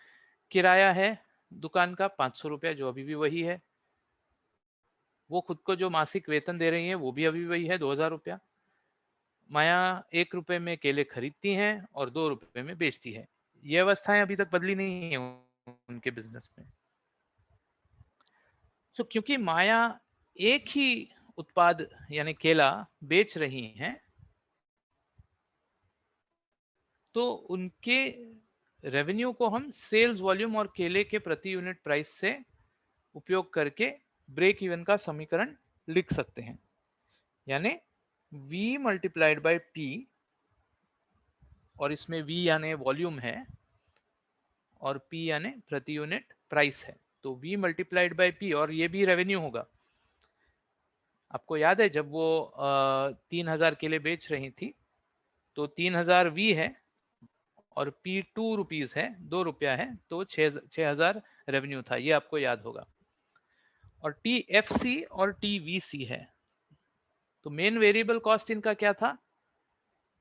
किराया है दुकान का 500 रुपया, जो अभी भी वही है। वो खुद को जो मासिक वेतन दे रही है वो भी अभी वही है, 2000 रुपया। माया 1 रुपए में केले खरीदती हैं और 2 रुपए में बेचती है। ये अवस्थाएं अभी तक बदली नहीं है उनके बिजनेस में। तो क्योंकि माया एक ही उत्पाद यानी केला बेच रही हैं, तो उनके रेवेन्यू को हम सेल्स वॉल्यूम और केले के प्रति यूनिट प्राइस से उपयोग करके ब्रेक इवन का समीकरण लिख सकते हैं। यानी V मल्टीप्लाइड बाय P, और इसमें V यानी वॉल्यूम है और P यानी प्रति यूनिट प्राइस है। तो V मल्टीप्लाइड बाय P, और ये भी रेवेन्यू होगा। आपको याद है जब वो 3000 केले बेच रही थी तो 3000 V है और P 2 रुपीज है, 2 रुपया है, तो 6000 रेवेन्यू था, ये आपको याद होगा। और TFC और TVC है। तो मेन वेरिएबल कॉस्ट इनका क्या था?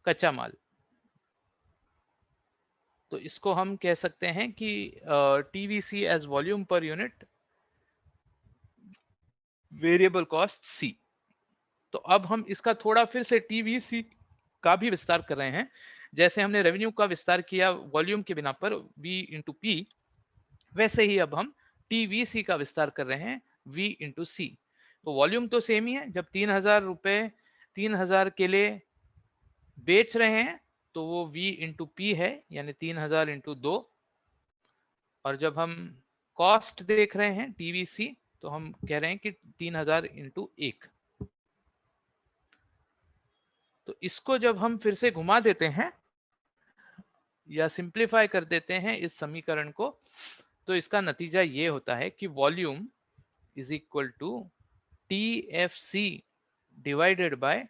कच्चा माल। तो इसको हम कह सकते हैं कि TVC as volume per unit variable cost C। तो अब हम इसका थोड़ा फिर से TVC का भी विस्तार कर रहे हैं। जैसे हमने रेवेन्यू का विस्तार किया वॉल्यूम के बिना पर V इंटू P, वैसे ही अब हम टीवीसी का विस्तार कर रहे हैं V इंटू सी। तो वॉल्यूम तो सेम ही है, जब 3000 केले बेच रहे हैं तो वो V इंटू पी है, यानी 3000 इंटू 2। और जब हम कॉस्ट देख रहे हैं टीवीसी, तो हम कह रहे हैं कि 3000 इंटू 1। तो इसको जब हम फिर से घुमा देते हैं या सिंप्लीफाई कर देते हैं इस समीकरण को, तो इसका नतीजा ये होता है कि volume is equal to T F C divided by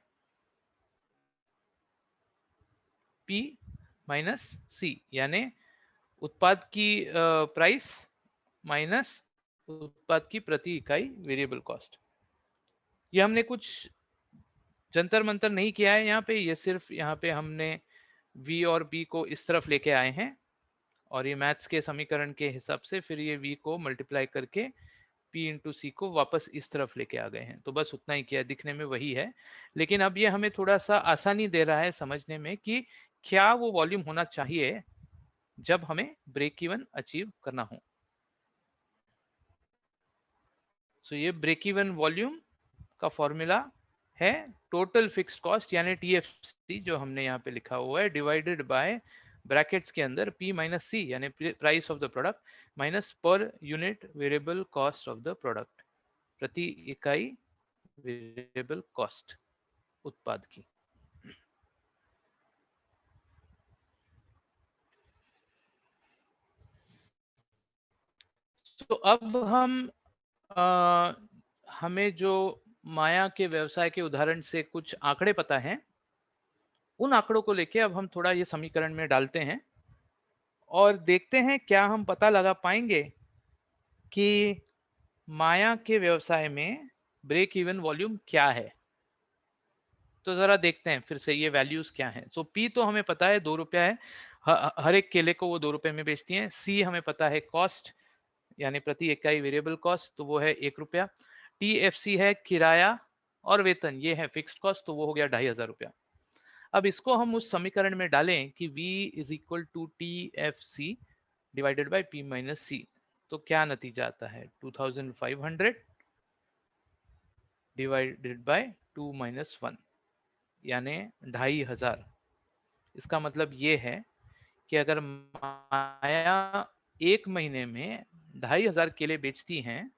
P minus C, यानी उत्पाद की प्राइस माइनस उत्पाद की प्रति इकाई वेरिएबल कॉस्ट। ये हमने कुछ जंतर मंतर नहीं किया है यहाँ पे, ये सिर्फ यहाँ पे हमने v और b को इस तरफ लेके आए हैं और ये मैथ्स के समीकरण के हिसाब से फिर ये v को मल्टीप्लाई करके p इंटू सी को वापस इस तरफ लेके आ गए हैं। तो बस उतना ही किया, दिखने में वही है, लेकिन अब ये हमें थोड़ा सा आसानी दे रहा है समझने में कि क्या वो वॉल्यूम होना चाहिए जब हमें ब्रेक इवन अचीव करना हो। सो ये ब्रेक इवन वॉल्यूम का फॉर्मूला है टोटल फिक्स्ड कॉस्ट यानी टीएफसी जो हमने यहाँ पे लिखा हुआ है, डिवाइडेड बाय ब्रैकेट्स के अंदर P माइनस सी यानी price of the product minus per unit variable cost of the product, प्रति इकाई वेरिएबल कॉस्ट उत्पाद की। तो अब हमें जो माया के व्यवसाय के उदाहरण से कुछ आंकड़े पता हैं, उन आंकड़ों को लेके अब हम थोड़ा ये समीकरण में डालते हैं और देखते हैं क्या हम पता लगा पाएंगे कि माया के व्यवसाय में ब्रेक इवन वॉल्यूम क्या है। तो जरा देखते हैं फिर से ये वैल्यूज क्या हैं। सो पी तो हमें पता है 2 रुपया है, हर एक केले को वो 2 रुपए में बेचती हैं। सी हमें पता है कॉस्ट यानी प्रति इकाई वेरिएबल कॉस्ट, तो वो है 1 रुपया। टी एफ सी है किराया और वेतन, ये है फिक्स्ड कॉस्ट, तो वो हो गया 2500 रुपया। अब इसको हम उस समीकरण में डालें कि V is equal to T F C divided by P minus C, तो क्या नतीजा आता है 2500 डिवाइडेड बाय 2 माइनस 1 यानी 2500। इसका मतलब ये है कि अगर माया एक महीने में 2500 केले बेचती हैं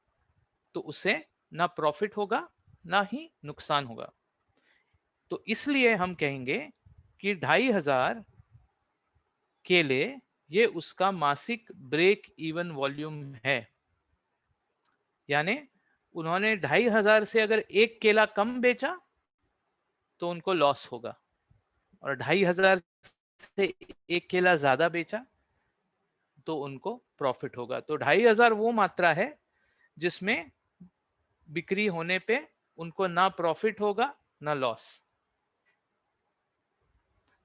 तो उसे ना प्रॉफिट होगा ना ही नुकसान होगा। तो इसलिए हम कहेंगे कि 2500 केले ये उसका मासिक ब्रेक इवन वॉल्यूम है, यानी उन्होंने 2500 से अगर एक केला कम बेचा तो उनको लॉस होगा, और 2500 से एक केला ज्यादा बेचा तो उनको प्रॉफिट होगा। तो 2500 वो मात्रा है जिसमें बिक्री होने पे उनको ना प्रॉफिट होगा ना लॉस।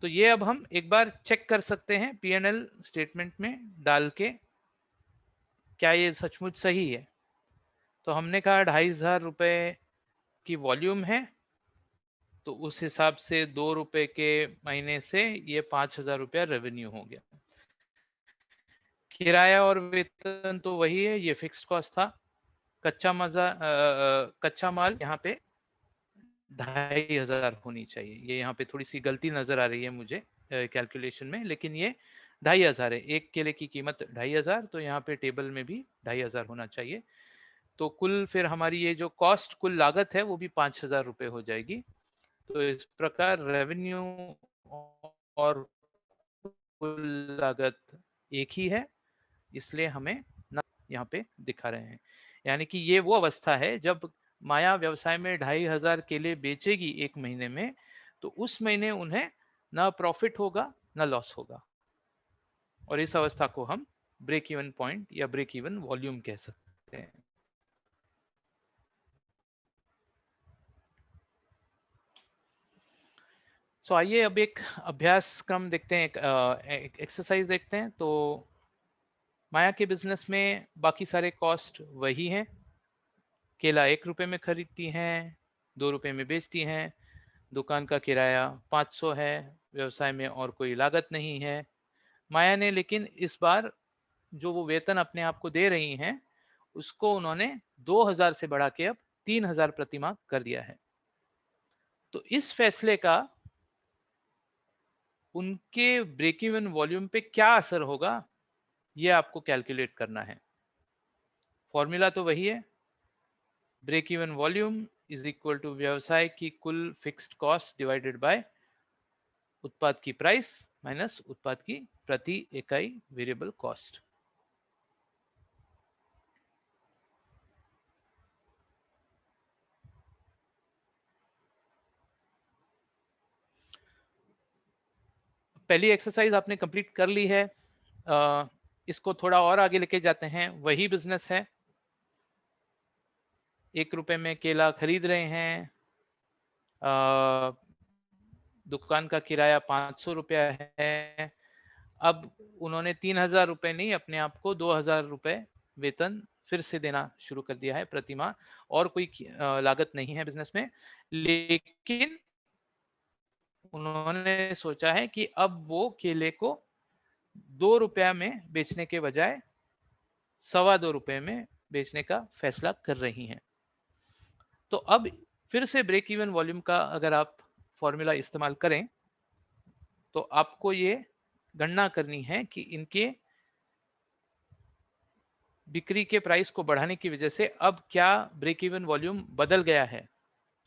तो ये अब हम एक बार चेक कर सकते हैं P&L स्टेटमेंट में डाल के, क्या ये सचमुच सही है। तो हमने कहा 2500 रुपए की वॉल्यूम है, तो उस हिसाब से 2 रुपए के महीने से ये 5000 रुपया रेवेन्यू हो गया। किराया और वेतन तो वही है, ये फिक्स्ड कॉस्ट था। कच्चा माल यहाँ पे 2500 होनी चाहिए। ये यहाँ पे थोड़ी सी गलती नजर आ रही है मुझे कैलकुलेशन में, लेकिन ये 2500 है। एक केले की कीमत 2500, तो यहाँ पे टेबल में भी 2500 होना चाहिए। तो कुल फिर हमारी ये जो कॉस्ट कुल लागत है वो भी 5000 रुपए हो जाएगी। तो इस प्रकार रेवेन्यू और कुल लागत एक ही है, इसलिए हमें ना यहाँ पे दिखा रहे हैं। यानी कि ये वो अवस्था है जब माया व्यवसाय में 2500 केले बेचेगी एक महीने में, तो उस महीने उन्हें ना प्रॉफिट होगा ना लॉस होगा, और इस अवस्था को हम ब्रेक इवन पॉइंट या ब्रेक इवन वॉल्यूम कह सकते हैं। सो आइए अब एक अभ्यास क्रम देखते हैं, एक एक्सरसाइज देखते हैं। तो माया के बिजनेस में बाकी सारे कॉस्ट वही हैं। केला 1 रुपए में खरीदती हैं, 2 रुपए में बेचती हैं, दुकान का किराया 500 है, व्यवसाय में और कोई लागत नहीं है। माया ने लेकिन इस बार जो वो वेतन अपने आप को दे रही हैं उसको उन्होंने 2000 से बढ़ा के अब 3000 प्रति माह कर दिया है। तो इस फैसले का उनके ब्रेक इवन वॉल्यूम पे क्या असर होगा, ये आपको कैलकुलेट करना है। फॉर्मूला तो वही है, break even volume is equal to व्यवसाय की कुल फिक्स्ड कॉस्ट डिवाइडेड बाय उत्पाद की प्राइस माइनस उत्पाद की प्रति इकाई वेरिएबल कॉस्ट। पहली एक्सरसाइज आपने कंप्लीट कर ली है। इसको थोड़ा और आगे लेके जाते हैं। वही बिजनेस है, 1 रुपए में केला खरीद रहे हैं, दुकान का किराया 500 रुपया है। अब उन्होंने 3000 रुपए नहीं, अपने आप को 2000 रुपए वेतन फिर से देना शुरू कर दिया है प्रति माह, और कोई लागत नहीं है बिजनेस में। लेकिन उन्होंने सोचा है कि अब वो केले को 2 रुपया में बेचने के बजाय 2.25 रुपए में बेचने का फैसला कर रही हैं। तो अब फिर से ब्रेक इवन वॉल्यूम का अगर आप फॉर्मूला इस्तेमाल करें तो आपको ये गणना करनी है कि इनके बिक्री के प्राइस को बढ़ाने की वजह से अब क्या ब्रेक इवन वॉल्यूम बदल गया है।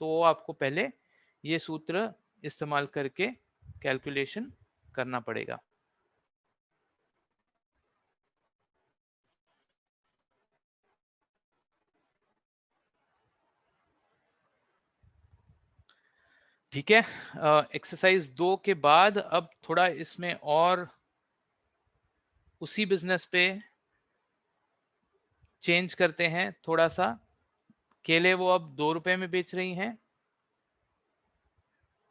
तो वो आपको पहले ये सूत्र इस्तेमाल करके कैलकुलेशन करना पड़ेगा। ठीक है, एक्सरसाइज 2 के बाद अब थोड़ा इसमें और उसी बिजनेस पे चेंज करते हैं थोड़ा सा। केले वो अब 2 रुपए में बेच रही हैं,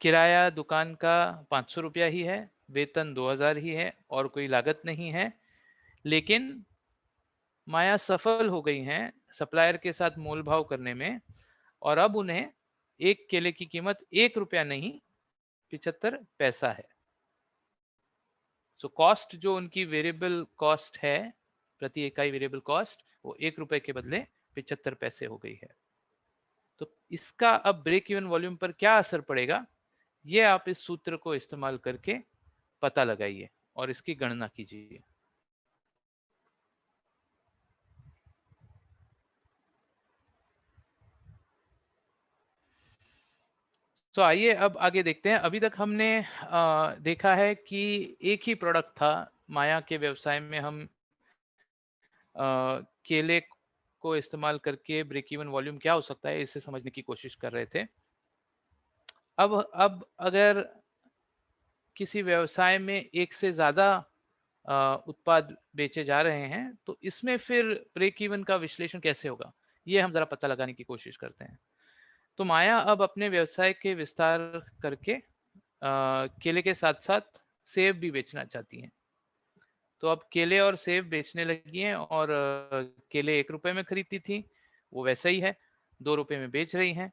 किराया दुकान का 500 रुपया ही है, वेतन 2000 ही है और कोई लागत नहीं है। लेकिन माया सफल हो गई हैं सप्लायर के साथ मोल भाव करने में, और अब उन्हें एक केले की कीमत 1 रुपया नहीं 75 पैसा है। सो कॉस्ट जो उनकी वेरिएबल कॉस्ट है, प्रति इकाई वेरिएबल कॉस्ट, वो 1 रुपए के बदले 75 पैसे हो गई है। तो इसका अब ब्रेक इवन वॉल्यूम पर क्या असर पड़ेगा, ये आप इस सूत्र को इस्तेमाल करके पता लगाइए और इसकी गणना कीजिए। तो आइए अब आगे देखते हैं। अभी तक हमने देखा है कि एक ही प्रोडक्ट था माया के व्यवसाय में। हम केले को इस्तेमाल करके ब्रेक इवन वॉल्यूम क्या हो सकता है इसे समझने की कोशिश कर रहे थे। अब अगर किसी व्यवसाय में एक से ज्यादा उत्पाद बेचे जा रहे हैं तो इसमें फिर ब्रेक इवन का विश्लेषण कैसे होगा, ये हम जरा पता लगाने की कोशिश करते हैं। तो माया अब अपने व्यवसाय के विस्तार करके केले के साथ साथ सेब भी बेचना चाहती हैं। तो अब केले और सेब बेचने लगी हैं, और केले 1 रुपए में खरीदती थी वो वैसा ही है, 2 रुपए में बेच रही हैं।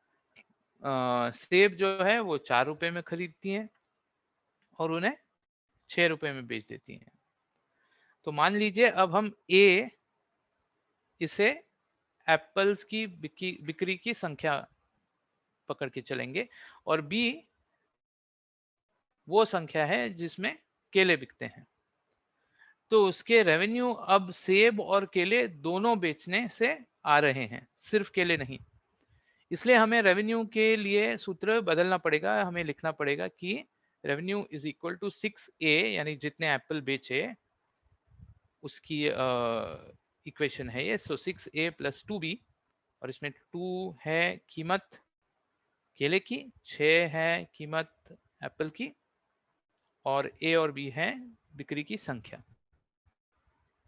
सेब जो है वो 4 रुपए में खरीदती हैं और उन्हें 6 रुपए में बेच देती हैं। तो मान लीजिए अब हम ए इसे एप्पल्स की बिक्री की संख्या पकड़ के चलेंगे, और बी वो संख्या है जिसमें केले बिकते हैं। तो उसके रेवेन्यू अब सेब और केले दोनों बेचने से आ रहे हैं, सिर्फ केले नहीं। इसलिए हमें रेवेन्यू के लिए सूत्र बदलना पड़ेगा। हमें लिखना पड़ेगा कि revenue is equal to 6A, यानी जितने एप्पल बेचे उसकी इक्वेशन है ये। सो 6A + 2B, और इसमें 2 है कीमत केले की, 6 है कीमत एप्पल की, और A और B है बिक्री की संख्या।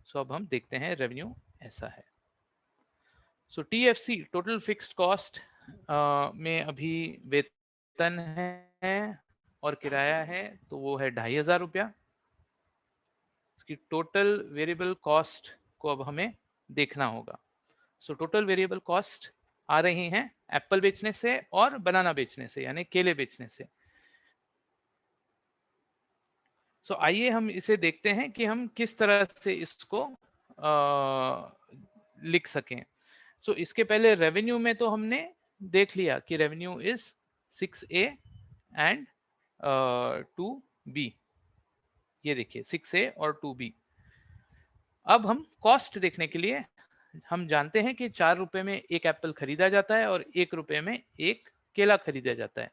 सो अब हम देखते हैं रेवेन्यू ऐसा है। सो TFC टोटल फिक्स्ड कॉस्ट में अभी वेतन है और किराया है, तो वो है 2500 रुपया। इसकी टोटल वेरिएबल कॉस्ट को अब हमें देखना होगा। सो टोटल वेरिएबल कॉस्ट आ रही हैं एप्पल बेचने से और बनाना बेचने से, यानी केले बेचने से। सो आइए हम इसे देखते हैं कि हम किस तरह से इसको लिख सकें। सो इसके पहले रेवेन्यू में तो हमने देख लिया कि revenue is 6A and 2B। ये देखिए 6A और 2B। अब हम कॉस्ट देखने के लिए हम जानते हैं कि 4 रुपए में एक एप्पल खरीदा जाता है और 1 रुपए में एक केला खरीदा जाता है।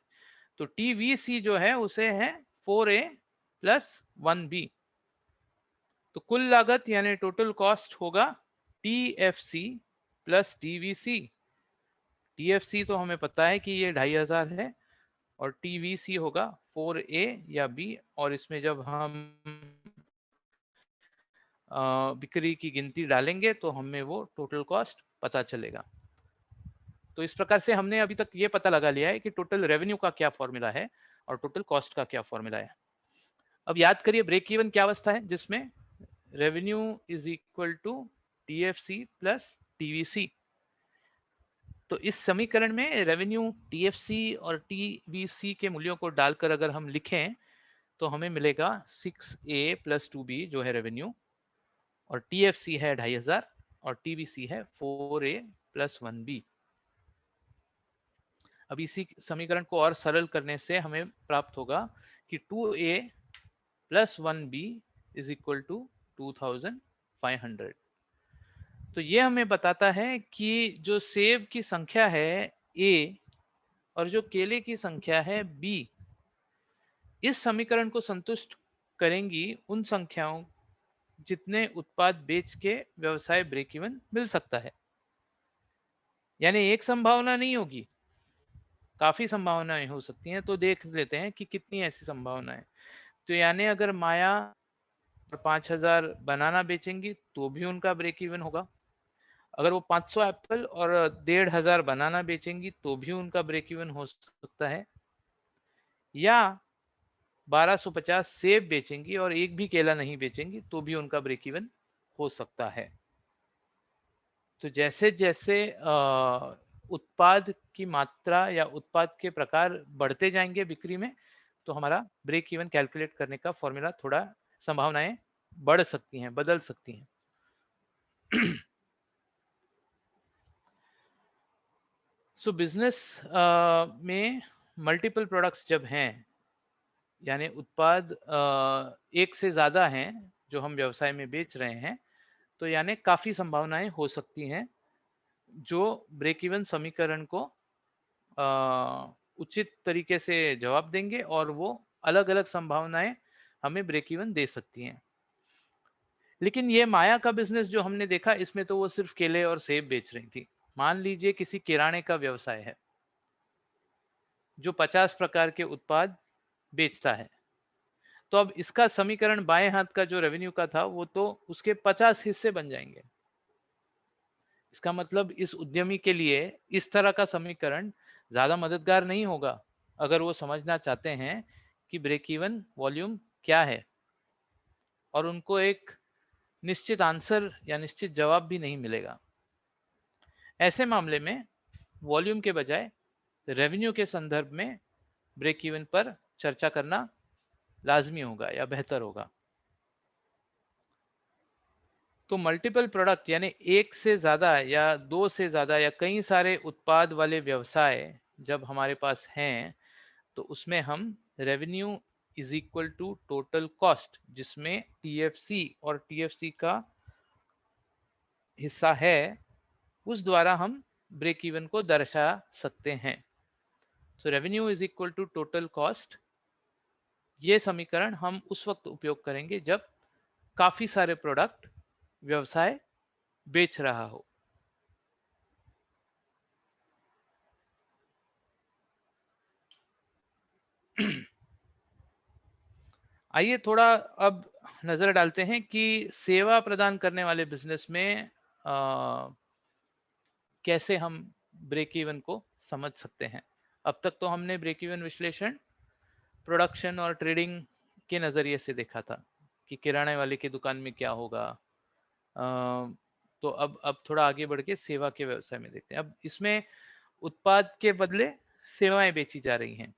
तो TVC जो है उसे है 4A प्लस 1B। तो कुल लागत यानी टोटल कॉस्ट होगा TFC प्लस TVC। TFC तो हमें पता है कि ये 2500 है और TVC होगा 4A या B, और इसमें जब हम बिक्री की गिनती डालेंगे तो हमें वो टोटल कॉस्ट पता चलेगा। तो इस प्रकार से हमने अभी तक ये पता लगा लिया है कि टोटल रेवेन्यू का क्या फॉर्मूला है और टोटल कॉस्ट का क्या फॉर्मूला है। अब याद करिए ब्रेक इवन क्या अवस्था है, जिसमें revenue is equal to TFC plus TVC। तो इस समीकरण में रेवेन्यू, TFC और TVC के मूल्यों को डालकर अगर हम लिखें तो हमें मिलेगा 6A प्लस 2B जो है रेवेन्यू, और TFC है 2500 और TVC है 4A प्लस 1B। अब इसी समीकरण को और सरल करने से हमें प्राप्त होगा कि 2A plus 1B is equal to 2500। तो ये हमें बताता है कि जो सेब की संख्या है A और जो केले की संख्या है B, इस समीकरण को संतुष्ट करेंगी उन संख्याओं जितने उत्पाद बेच के व्यवसाय ब्रेक इवन मिल सकता है। यानी एक संभावना नहीं होगी, काफी संभावनाएं हो सकती हैं। तो देख लेते हैं कि कितनी ऐसी संभावनाएं। तो यानी अगर माया 5000 बनाना बेचेंगी तो भी उनका ब्रेक इवन होगा। अगर वो 500 एप्पल और 1500 बनाना बेचेंगी तो भी उनका ब्रेक इवन हो सकता है। या 1250 सेब बेचेंगी और एक भी केला नहीं बेचेंगी तो भी उनका ब्रेक इवन हो सकता है। तो जैसे जैसे उत्पाद की मात्रा या उत्पाद के प्रकार बढ़ते जाएंगे बिक्री में, तो हमारा ब्रेक इवन कैलकुलेट करने का फॉर्मूला थोड़ा संभावनाएं बढ़ सकती हैं, बदल सकती हैं। सो बिजनेस में मल्टीपल प्रोडक्ट्स जब हैं, यानी उत्पाद एक से ज्यादा हैं जो हम व्यवसाय में बेच रहे हैं, तो यानी काफी संभावनाएं हो सकती हैं जो ब्रेक इवन समीकरण को उचित तरीके से जवाब देंगे, और वो अलग अलग संभावनाएं हमें ब्रेक इवन दे सकती हैं। लेकिन ये माया का बिजनेस जो हमने देखा, इसमें तो वो सिर्फ केले और सेब बेच रही थी। मान लीजिए किसी किराने का व्यवसाय है जो 50 प्रकार के उत्पाद बेचता है, तो अब इसका समीकरण बाएं हाथ का जो रेवेन्यू का था वो तो उसके 50 हिस्से बन जाएंगे। इसका मतलब इस उद्यमी के लिए इस तरह का समीकरण ज्यादा मददगार नहीं होगा अगर वो समझना चाहते हैं कि ब्रेक इवन वॉल्यूम क्या है, और उनको एक निश्चित आंसर या निश्चित जवाब भी नहीं मिलेगा। ऐसे मामले में वॉल्यूम के बजाय रेवेन्यू के संदर्भ में ब्रेक इवन पर चर्चा करना लाजमी होगा या बेहतर होगा। तो मल्टीपल प्रोडक्ट यानी एक से ज्यादा या दो से ज्यादा या कई सारे उत्पाद वाले व्यवसाय जब हमारे पास हैं, तो उसमें हम revenue is equal to total cost, जिसमें TFC और TFC का हिस्सा है, उस द्वारा हम ब्रेक इवन को दर्शा सकते हैं। So revenue is equal to total cost, ये समीकरण हम उस वक्त उपयोग करेंगे जब काफी सारे प्रोडक्ट व्यवसाय बेच रहा हो। आइए थोड़ा अब नजर डालते हैं कि सेवा प्रदान करने वाले बिजनेस में कैसे हम ब्रेक इवन को समझ सकते हैं। अब तक तो हमने ब्रेक इवन विश्लेषण प्रोडक्शन और ट्रेडिंग के नजरिए से देखा था कि किराने वाले की दुकान में क्या होगा। तो अब थोड़ा आगे बढ़ के सेवा के व्यवसाय में देखते हैं। अब इसमें उत्पाद के बदले सेवाएं बेची जा रही हैं।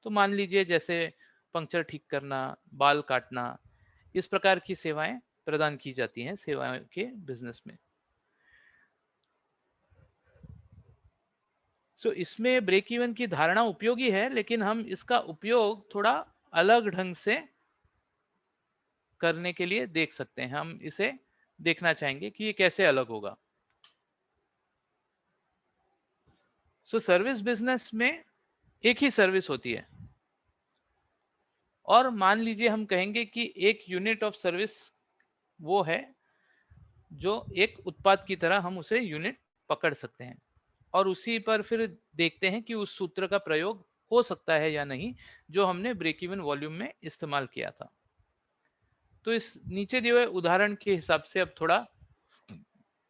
तो मान लीजिए जैसे पंक्चर ठीक करना, बाल काटना, इस प्रकार की सेवाएं प्रदान की जाती हैं सेवाओं के बिजनेस में। सो इसमें ब्रेक इवन की धारणा उपयोगी है, लेकिन हम इसका उपयोग थोड़ा अलग ढंग से करने के लिए देख सकते हैं। हम इसे देखना चाहेंगे कि ये कैसे अलग होगा। सो सर्विस बिजनेस में एक ही सर्विस होती है, और मान लीजिए हम कहेंगे कि एक यूनिट ऑफ सर्विस वो है जो एक उत्पाद की तरह हम उसे यूनिट पकड़ सकते हैं, और उसी पर फिर देखते हैं कि उस सूत्र का प्रयोग हो सकता है या नहीं जो हमने ब्रेक इवन वॉल्यूम में इस्तेमाल किया था। तो इस नीचे दिए हुए उदाहरण के हिसाब से अब थोड़ा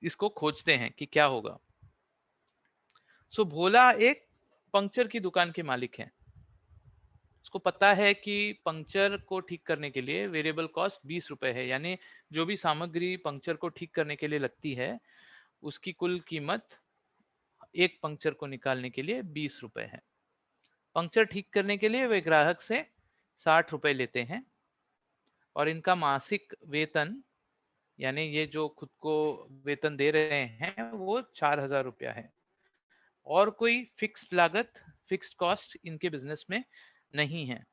इसको खोजते हैं कि क्या होगा। सो भोला एक पंक्चर की दुकान के मालिक हैं। उसको पता है कि पंक्चर को ठीक करने के लिए वेरिएबल कॉस्ट 20 रुपए है, यानी जो भी सामग्री पंक्चर को ठीक करने के लिए लगती है उसकी कुल कीमत एक पंक्चर को निकालने के लिए 20 रुपए है। पंक्चर ठीक करने के लिए वे ग्राहक से 60 रुपए लेते हैं, और इनका मासिक वेतन, यानी ये जो खुद को वेतन दे रहे हैं, वो 4000 रुपया है, और कोई फिक्स्ड लागत, फिक्स्ड कॉस्ट इनके बिजनेस में नहीं है।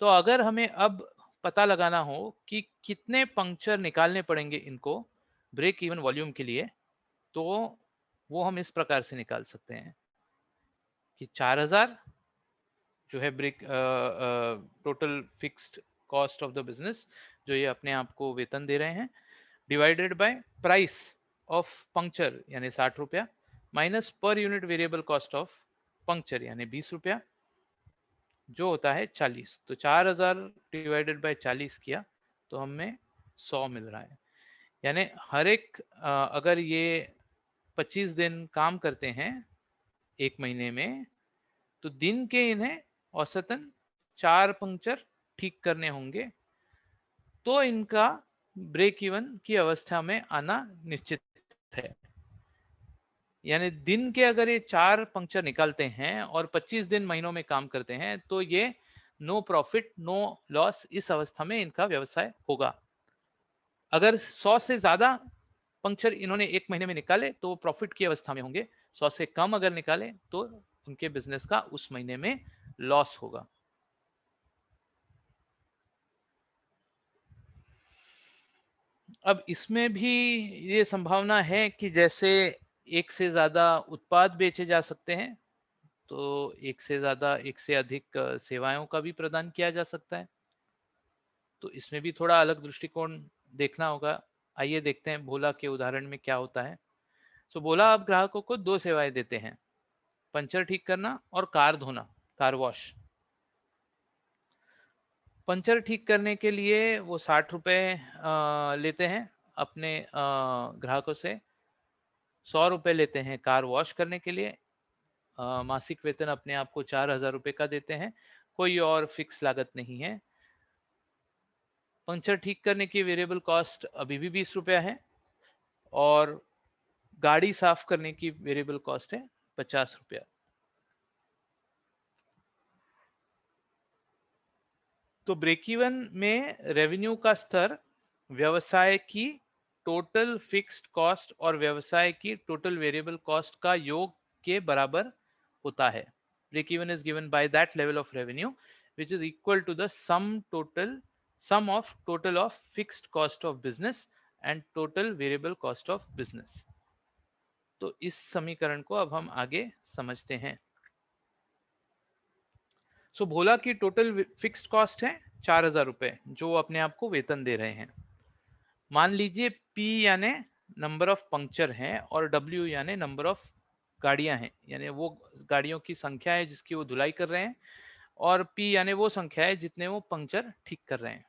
तो अगर हमें अब पता लगाना हो कि कितने पंक्चर निकालने पड़ेंगे इनको ब्रेक इवन वॉल्यूम के लिए, तो वो हम इस प्रकार से निकाल सकते हैं कि 4000 जो है break total fixed cost of the business, जो ये अपने आप को वेतन दे रहे हैं, divided by price of puncture यानी 60 रुपया, minus per unit variable cost of puncture यानी 20 रुपया, जो होता है 40। तो 4000 डिवाइडेड बाय 40 किया तो हमें 100 मिल रहा है। यानी हर एक अगर ये 25 दिन काम करते हैं एक महीने में, तो दिन के इन्हें औसतन 4 पंक्चर ठीक करने होंगे, तो इनका ब्रेक इवन की अवस्था में आना निश्चित है। यानी दिन के अगर ये 4 पंक्चर निकालते हैं और 25 दिन महीनों में काम करते हैं, तो ये नो प्रॉफिट नो लॉस इस अवस्था में इनका व्यवसाय होगा। अगर 100 से ज्यादा पंक्चर इन्होंने एक महीने में निकाले तो प्रॉफिट की अवस्था में होंगे। 100 से कम अगर निकाले तो उनके बिजनेस का उस महीने में लॉस होगा। अब इसमें भी ये संभावना है कि जैसे एक से ज्यादा उत्पाद बेचे जा सकते हैं, तो एक से ज्यादा, एक से अधिक सेवाओं का भी प्रदान किया जा सकता है। तो इसमें भी थोड़ा अलग दृष्टिकोण देखना होगा। आइए देखते हैं भोला के उदाहरण में क्या होता है। सो भोला अब ग्राहकों को 2 सेवाएं देते हैं, पंचर ठीक करना और कार धोना, कार वॉश। पंचर ठीक करने के लिए वो 60 रुपए लेते हैं अपने ग्राहकों से, 100 रुपए लेते हैं कार वॉश करने के लिए। मासिक वेतन अपने आप को 4000 रुपए का देते हैं, कोई और फिक्स लागत नहीं है। पंचर ठीक करने की वेरिएबल कॉस्ट अभी भी 20 रुपया है, और गाड़ी साफ करने की वेरिएबल कॉस्ट है 50 रुपया। तो ब्रेक इवन में रेवेन्यू का स्तर व्यवसाय की टोटल फिक्स्ड कॉस्ट और व्यवसाय की टोटल वेरिएबल कॉस्ट का योग के बराबर होता है। Break even is given by that level of revenue which is equal to the sum of total of fixed cost of business and total variable cost of business. तो इस समीकरण को अब हम आगे समझते हैं। सो भोला की टोटल फिक्स्ड कॉस्ट है 4000 रुपए, जो वो अपने आप को वेतन दे रहे हैं। मान लीजिए P यानी नंबर ऑफ पंक्चर हैं और W यानी नंबर ऑफ गाड़ियां हैं, यानी वो गाड़ियों की संख्या है जिसकी वो धुलाई कर रहे हैं, और P यानी वो संख्या है जितने वो पंक्चर ठीक कर रहे हैं।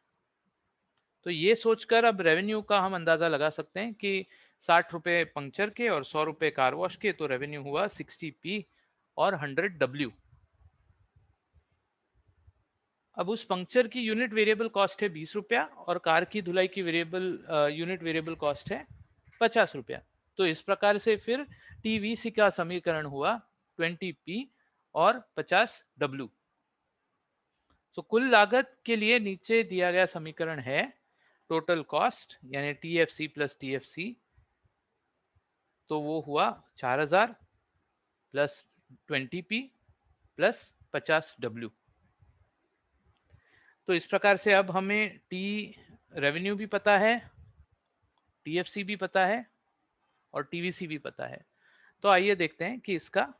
तो ये सोचकर अब रेवेन्यू का हम अंदाजा लगा सकते हैं कि 60 रुपए पंक्चर के और 100 रुपए कार वॉश के, तो रेवेन्यू हुआ 60P और 100W। अब उस पंक्चर की यूनिट वेरिएबल कॉस्ट है 20 रुपया, और कार की धुलाई की यूनिट वेरिएबल कॉस्ट है 50 रुपया। तो इस प्रकार से फिर टीवीसी का समीकरण हुआ 20P और 50W। तो कुल लागत के लिए नीचे दिया गया समीकरण है टोटल कॉस्ट यानी टीएफसी प्लस टीएफसी, तो वो हुआ 4000 प्लस 20p प्लस 50W। तो इस प्रकार से अब हमें टी रेवेन्यू भी पता है, टीएफसी भी पता है और टीवीसी भी पता है। तो आइए देखते हैं कि इसका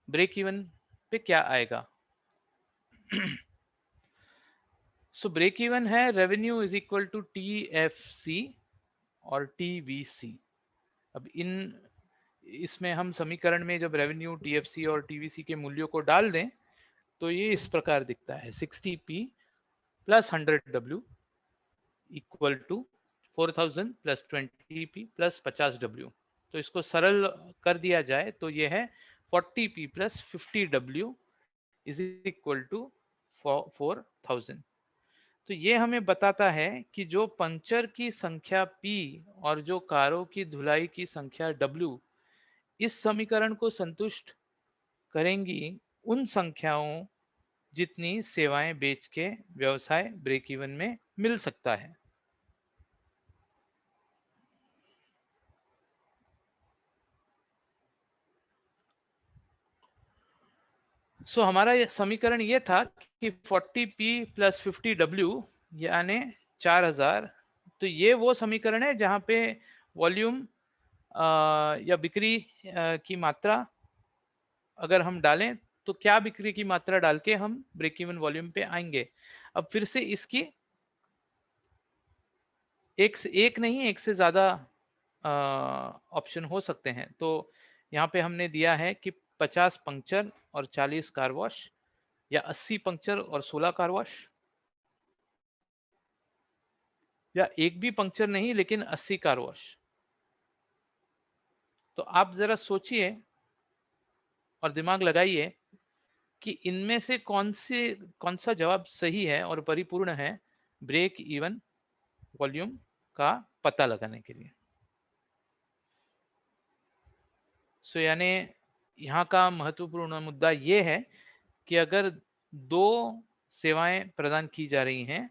ब्रेक इवन पे क्या आएगा। सो ब्रेक इवन है revenue is equal to TFC और टीवीसी। अब इसमें हम समीकरण में जब रेवेन्यू, टीएफसी और टीवीसी के मूल्यों को डाल दें तो ये इस प्रकार दिखता है, 60p plus 100W equal to 4000 plus 20p plus 50W। तो इसको सरल कर दिया जाए तो ये है 40p plus 50W is equal to 4000। तो ये हमें बताता है कि जो पंक्चर की संख्या P और जो कारों की धुलाई की संख्या W इस समीकरण को संतुष्ट करेंगी उन संख्याओं जितनी सेवाएं बेच के व्यवसाय ब्रेक इवन में मिल सकता है। हमारा ये समीकरण ये था कि 40p प्लस 50W यानी 4000। तो ये वो समीकरण है जहां पे वॉल्यूम या बिक्री की मात्रा अगर हम डालें तो क्या बिक्री की मात्रा डाल के हम ब्रेक इवन वॉल्यूम पे आएंगे। अब फिर से इसकी एक नहीं, एक से ज्यादा ऑप्शन हो सकते हैं। तो यहाँ पे हमने दिया है कि 50 पंक्चर और 40 कार वॉश, या 80 पंक्चर और 16 कार वॉश, या एक भी पंक्चर नहीं लेकिन 80 कार वॉश। तो आप जरा सोचिए और दिमाग लगाइए कि इनमें से कौन सा जवाब सही है और परिपूर्ण है ब्रेक इवन वॉल्यूम का पता लगाने के लिए। यानी यहाँ का महत्वपूर्ण मुद्दा ये है कि अगर दो सेवाएं प्रदान की जा रही हैं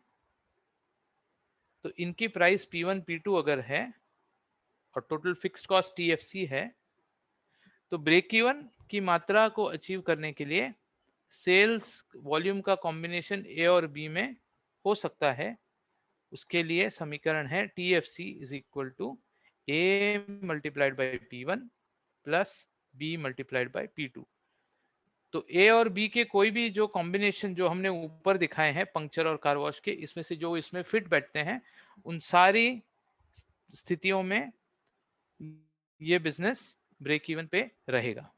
तो इनकी प्राइस P1 P2 अगर है और टोटल फिक्स्ड कॉस्ट TFC है तो ब्रेक इवन की मात्रा को अचीव करने के लिए सेल्स वॉल्यूम का कॉम्बिनेशन ए और बी में हो सकता है। उसके लिए समीकरण है TFC is equal to A multiplied by P1 plus B multiplied by P2। तो ए और बी के कोई भी जो कॉम्बिनेशन जो हमने ऊपर दिखाए हैं पंक्चर और कार वॉश के, इसमें से जो इसमें फिट बैठते हैं उन सारी स्थितियों में ये बिजनेस ब्रेक इवन पे रहेगा।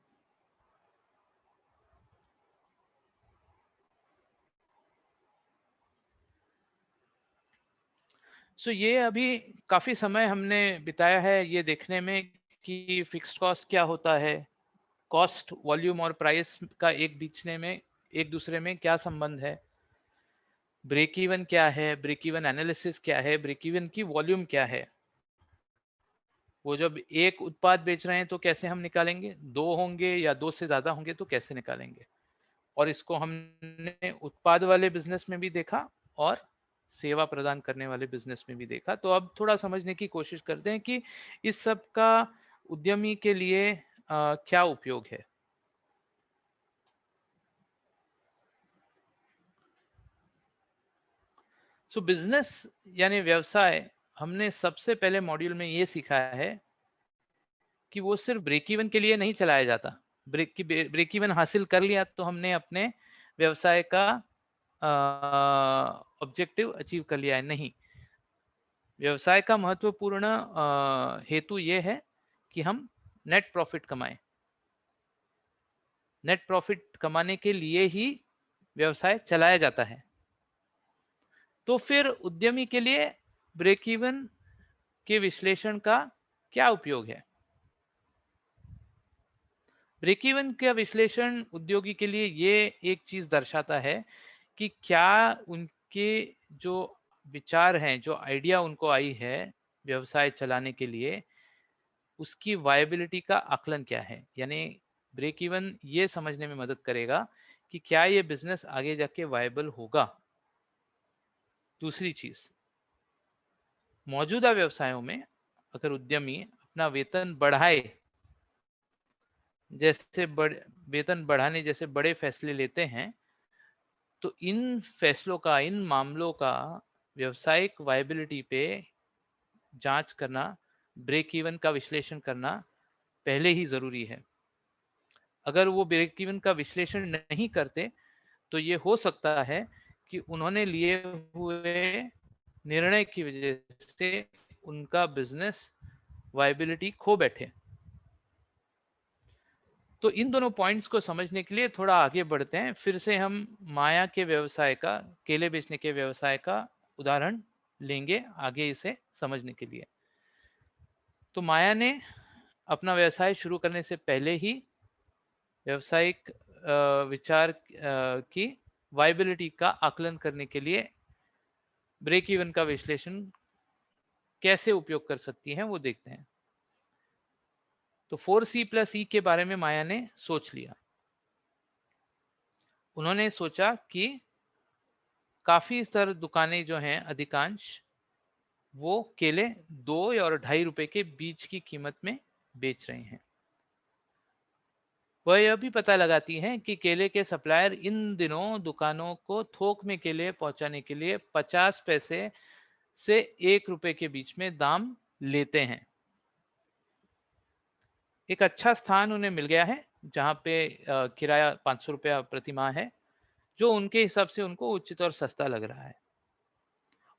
ये अभी काफी समय हमने बिताया है ये देखने में कि फिक्स्ड कॉस्ट क्या होता है, कॉस्ट वॉल्यूम और प्राइस का एक दूसरे में क्या संबंध है, ब्रेक इवन क्या है, ब्रेक इवन एनालिसिस क्या है, ब्रेक इवन की वॉल्यूम क्या है। वो जब एक उत्पाद बेच रहे हैं तो कैसे हम निकालेंगे, दो होंगे या दो से ज्यादा होंगे तो कैसे निकालेंगे। और इसको हमने उत्पाद वाले बिजनेस में भी देखा और सेवा प्रदान करने वाले बिजनेस में भी देखा। तो अब थोड़ा समझने की कोशिश करते हैं कि इस सब का उद्यमी के लिए क्या उपयोग है। बिजनेस यानी व्यवसाय, हमने सबसे पहले मॉड्यूल में ये सीखा है कि वो सिर्फ ब्रेक इवन के लिए नहीं चलाया जाता। ब्रेक इवन हासिल कर लिया तो हमने अपने व्यवसाय का ऑब्जेक्टिव अचीव कर लिया है, नहीं। व्यवसाय का महत्वपूर्ण हेतु ये है कि हम नेट प्रॉफिट कमाएं। नेट प्रॉफिट कमाने के लिए ही व्यवसाय चलाया जाता है। तो फिर उद्यमी के लिए ब्रेक इवन के विश्लेषण का क्या उपयोग है। ब्रेक इवन का विश्लेषण उद्योगी के लिए ये एक चीज दर्शाता है कि क्या उनके जो विचार हैं, जो आइडिया उनको आई है व्यवसाय चलाने के लिए, उसकी वायबिलिटी का आकलन क्या है। यानी ब्रेक इवन ये समझने में मदद करेगा कि क्या ये बिजनेस आगे जाके वायबल होगा। दूसरी चीज, मौजूदा व्यवसायों में अगर उद्यमी अपना वेतन बढ़ाए, वेतन बढ़ाने जैसे बड़े फैसले लेते हैं, तो इन मामलों का व्यवसायिक वायबिलिटी पे जांच करना, ब्रेक इवन का विश्लेषण करना पहले ही जरूरी है। अगर वो ब्रेक इवन का विश्लेषण नहीं करते तो ये हो सकता है कि उन्होंने लिए हुए निर्णय की वजह से उनका बिजनेस वायबिलिटी खो बैठे। तो इन दोनों पॉइंट्स को समझने के लिए थोड़ा आगे बढ़ते हैं। फिर से हम माया के व्यवसाय का, केले बेचने के व्यवसाय का उदाहरण लेंगे आगे इसे समझने के लिए। तो माया ने अपना व्यवसाय शुरू करने से पहले ही व्यवसायिक विचार की वायबिलिटी का आकलन करने के लिए ब्रेक इवन का विश्लेषण कैसे उपयोग कर सकती हैं वो देखते हैं। तो 4C+E के बारे में माया ने सोच लिया। उन्होंने सोचा कि काफी सारी दुकानें जो हैं, अधिकांश वो केले 2 और ₹2.5 के बीच की कीमत में बेच रहे हैं। वह यह भी पता लगाती हैं कि केले के सप्लायर इन दिनों दुकानों को थोक में केले पहुंचाने के लिए 50 पैसे से ₹1 के बीच में दाम लेते हैं। एक अच्छा स्थान उन्हें मिल गया है जहां पे किराया ₹500 प्रति माह है, जो उनके हिसाब से उनको उचित और सस्ता लग रहा है,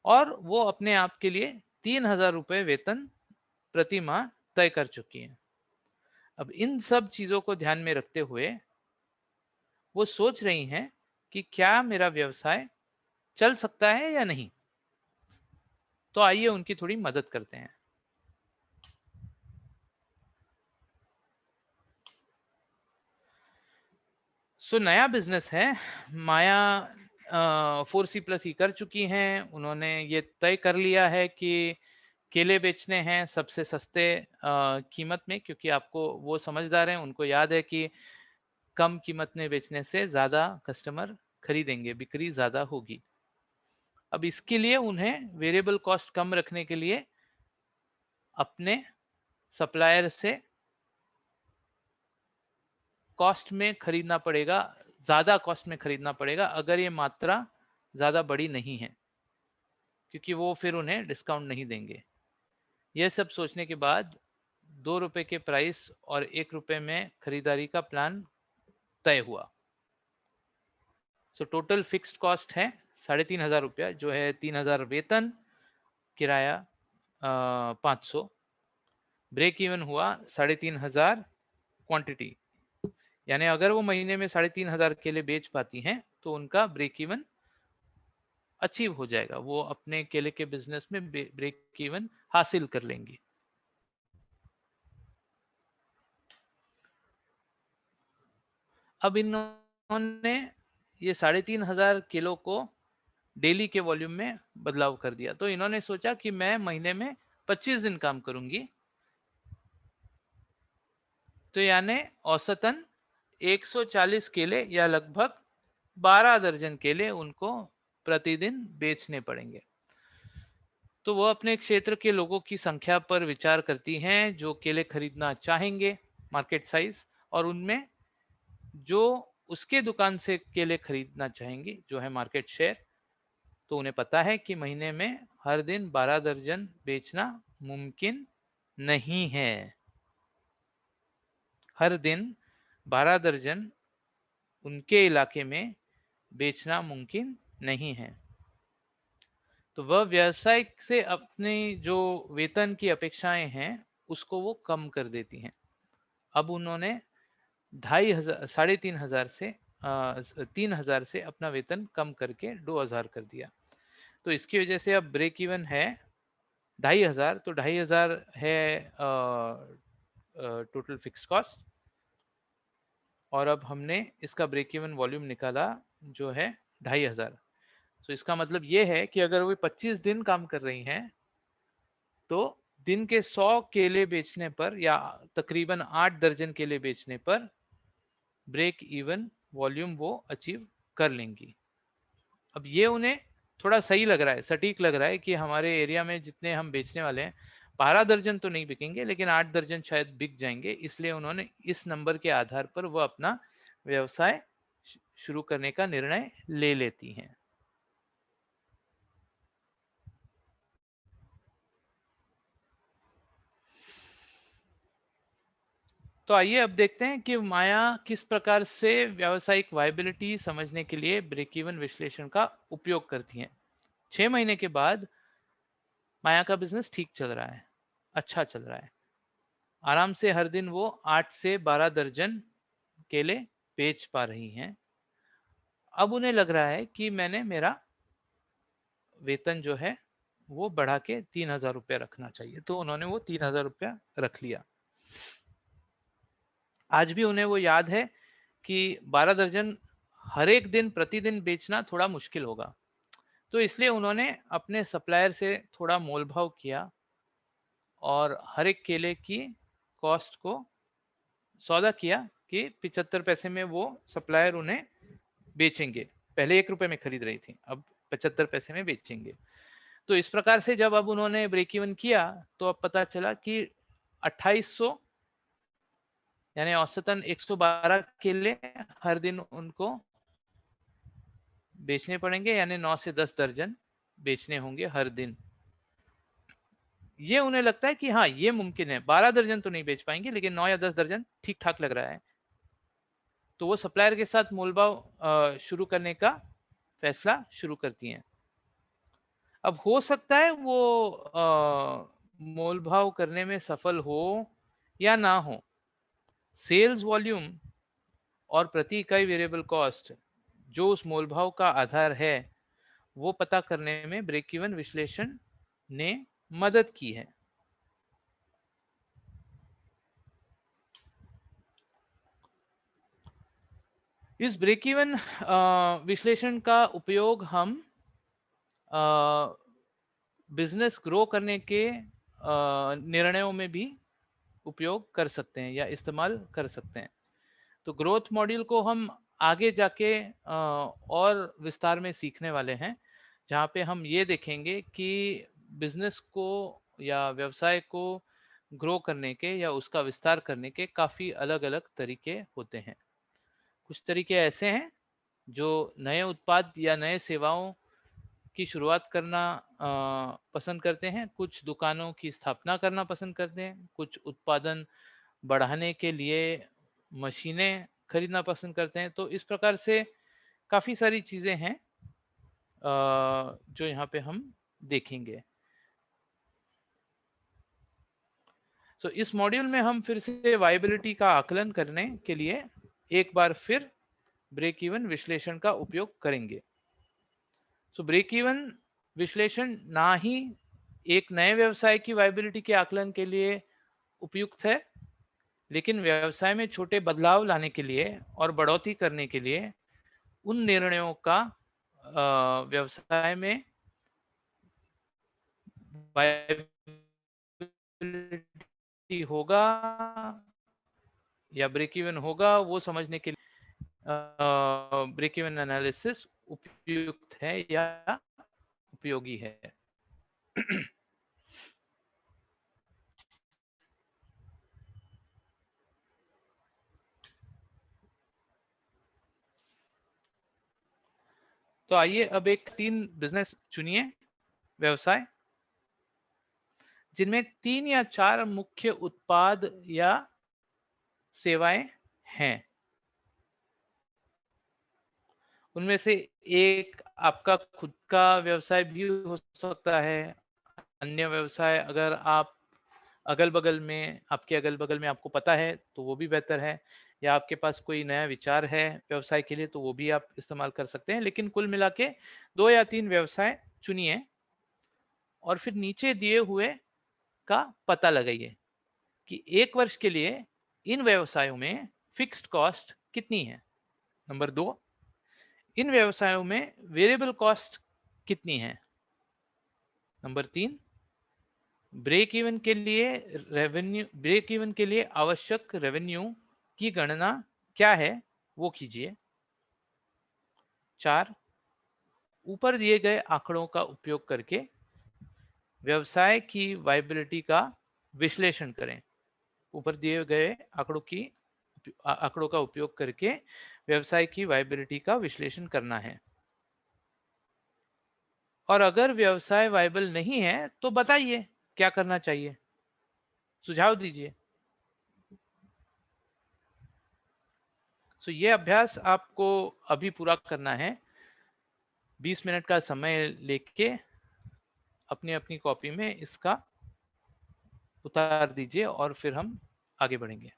और वो अपने आप के लिए ₹3000 वेतन प्रति माह तय कर चुकी हैं। अब इन सब चीजों को ध्यान में रखते हुए वो सोच रही हैं कि क्या मेरा व्यवसाय चल सकता है या नहीं। तो आइए उनकी थोड़ी मदद करते हैं। नया बिजनेस है। माया 4C+E कर चुकी हैं। उन्होंने ये तय कर लिया है कि केले बेचने हैं सबसे सस्ते कीमत में, क्योंकि आपको वो समझदार हैं, उनको याद है कि कम कीमत में बेचने से ज्यादा कस्टमर खरीदेंगे, बिक्री ज्यादा होगी। अब इसके लिए उन्हें वेरिएबल कॉस्ट कम रखने के लिए अपने सप्लायर से कॉस्ट में खरीदना पड़ेगा, ज्यादा कॉस्ट में खरीदना पड़ेगा अगर ये मात्रा ज्यादा बड़ी नहीं है, क्योंकि वो फिर उन्हें डिस्काउंट नहीं देंगे। यह सब सोचने के बाद ₹2 के प्राइस और ₹1 में खरीदारी का प्लान तय हुआ। टोटल फिक्स्ड कॉस्ट है ₹3500, जो है 3000 वेतन, किराया 500, ब्रेक इवन हुआ 3500 क्वांटिटी। यानी अगर वो महीने में 3500 केले बेच पाती हैं तो उनका ब्रेक इवन अचीव हो जाएगा, वो अपने केले के बिजनेस में ब्रेक इवन हासिल कर लेंगी। अब इन्होंने ये 3500 किलो को डेली के वॉल्यूम में बदलाव कर दिया। तो इन्होंने सोचा कि मैं महीने में 25 दिन काम करूंगी, तो यानी औसतन 140 केले या लगभग 12 दर्जन केले उनको प्रतिदिन बेचने पड़ेंगे। तो वह अपने क्षेत्र के लोगों की संख्या पर विचार करती हैं जो केले खरीदना चाहेंगे, मार्केट साइज, और उनमें जो उसके दुकान से केले खरीदना चाहेंगे, जो है मार्केट शेयर। तो उन्हें पता है कि महीने में हर दिन 12 दर्जन बेचना मुमकिन नहीं है। हर दिन 12 दर्जन उनके इलाके में बेचना मुमकिन नहीं है। तो वह व्यवसाय से अपनी जो वेतन की अपेक्षाएं हैं उसको वो कम कर देती हैं। अब उन्होंने 3500 से 3000 से अपना वेतन कम करके 2000 कर दिया। तो इसकी वजह से अब ब्रेक इवन है 2500। तो 2500 है टोटल फिक्स कॉस्ट, और अब हमने इसका ब्रेक इवन वॉल्यूम निकाला जो है 2500। तो इसका मतलब ये है कि अगर वो 25 दिन काम कर रही हैं तो दिन के 100 केले बेचने पर या तकरीबन 8 दर्जन केले बेचने पर ब्रेक इवन वॉल्यूम वो अचीव कर लेंगी। अब ये उन्हें थोड़ा सही लग रहा है, सटीक लग रहा है कि हमारे एरिया में जितने हम बेचने वाले हैं 12 दर्जन तो नहीं बिकेंगे, लेकिन 8 दर्जन शायद बिक जाएंगे, इसलिए उन्होंने इस नंबर के आधार पर वो अपना व्यवसाय शुरू करने का निर्णय ले लेती हैं। तो आइए अब देखते हैं कि माया किस प्रकार से व्यावसायिक वायबिलिटी समझने के लिए ब्रेक इवन विश्लेषण का उपयोग करती हैं। 6 महीने के बाद माया का बिजनेस ठीक चल रहा है, अच्छा चल रहा है। आराम से हर दिन वो 8 से 12 दर्जन केले बेच पा रही हैं। अब उन्हें लग रहा है कि मैंने मेरा वेतन जो है वो बढ़ा के 3,000 रुपया रखना चाहिए, तो उन्होंने वो 3,000 रुपया रख लिया। आज भी उन्हें वो याद है कि 12 दर्जन हर एक दिन प्रतिदिन बेचना थोड़ा मुश्किल होगा, तो इसलिए उन्होंने अपने सप्लायर से थोड़ा मोल भाव किया और हर एक केले की कॉस्ट को सौदा किया कि 75 पैसे में वो सप्लायर उन्हें बेचेंगे। पहले 1 रुपए में खरीद रही थी, अब 75 पैसे में बेचेंगे। तो इस प्रकार से जब अब उन्होंने ब्रेक इवन किया तो अब पता चला कि 2800 यानी औसतन 112 केले हर दिन उनको बेचने पड़ेंगे, यानी 9 से 10 दर्जन बेचने होंगे हर दिन। ये उन्हें लगता है कि हाँ, ये मुमकिन है। 12 दर्जन तो नहीं बेच पाएंगे, लेकिन 9 या 10 दर्जन ठीक ठाक लग रहा है। तो वो सप्लायर के साथ मोलभाव शुरू करने का फैसला शुरू करती हैं। अब हो सकता है वो मोलभाव करने में सफल हो या ना हो। सेल्स वॉल्यूम और प्रति इकाई वेरिएबल कॉस्ट जो उस मोलभाव का आधार है, वो पता करने में ब्रेक इवन विश्लेषण ने मदद की है। इस ब्रेक इवन विश्लेषण का उपयोग हम बिजनेस ग्रो करने के निर्णयों में भी उपयोग कर सकते हैं या इस्तेमाल कर सकते हैं। तो ग्रोथ मॉड्यूल को हम आगे जाके और विस्तार में सीखने वाले हैं, जहाँ पे हम ये देखेंगे कि बिजनेस को या व्यवसाय को ग्रो करने के या उसका विस्तार करने के काफ़ी अलग-अलग तरीके होते हैं। कुछ तरीके ऐसे हैं जो नए उत्पाद या नए सेवाओं की शुरुआत करना पसंद करते हैं, कुछ दुकानों की स्थापना करना पसंद करते हैं, कुछ उत्पादन बढ़ाने के लिए मशीनें खरीदना पसंद करते हैं। तो इस प्रकार से काफ़ी सारी चीज़ें हैं जो यहाँ पे हम देखेंगे। तो इस मॉड्यूल में हम फिर से वायबिलिटी का आकलन करने के लिए एक बार फिर ब्रेक इवन विश्लेषण का उपयोग करेंगे। सो ब्रेक इवन विश्लेषण ना ही एक नए व्यवसाय की वायबिलिटी के आकलन के लिए उपयुक्त है, लेकिन व्यवसाय में छोटे बदलाव लाने के लिए और बढ़ोतरी करने के लिए उन निर्णयों का व्यवसाय में वायबिलिटी होगा या ब्रेक इवन होगा, वो समझने के लिए ब्रेक इवन एनालिसिस उपयुक्त है या उपयोगी है। तो आइए अब एक 3 बिजनेस चुनिए, व्यवसाय जिनमें 3 या 4 मुख्य उत्पाद या सेवाएं हैं। उनमें से एक आपका खुद का व्यवसाय भी हो सकता है। अन्य व्यवसाय अगर आप अगल-बगल में आपके अगल-बगल में आपको पता है तो वो भी बेहतर है, या आपके पास कोई नया विचार है व्यवसाय के लिए तो वो भी आप इस्तेमाल कर सकते हैं। लेकिन कुल मिला के 2 या 3 व्यवसाय चुनिए और फिर नीचे दिए हुए का पता लगाइए कि 1 वर्ष के लिए इन व्यवसायों में फिक्स्ड कॉस्ट कितनी है। नंबर 2, इन व्यवसायों में वेरिएबल कॉस्ट कितनी है। नंबर 3, ब्रेक इवन के लिए आवश्यक रेवेन्यू की गणना क्या है वो कीजिए। 4, ऊपर दिए गए आंकड़ों का उपयोग करके व्यवसाय की वायबिलिटी का विश्लेषण करें। ऊपर दिए गए आंकड़ों का उपयोग करके व्यवसाय की वायबिलिटी का विश्लेषण करना है। और अगर व्यवसाय वायबल नहीं है तो बताइए क्या करना चाहिए, सुझाव दीजिए। ये अभ्यास आपको अभी पूरा करना है। 20 मिनट का समय लेके अपनी अपनी कॉपी में इसका उतार दीजिए और फिर हम आगे बढ़ेंगे।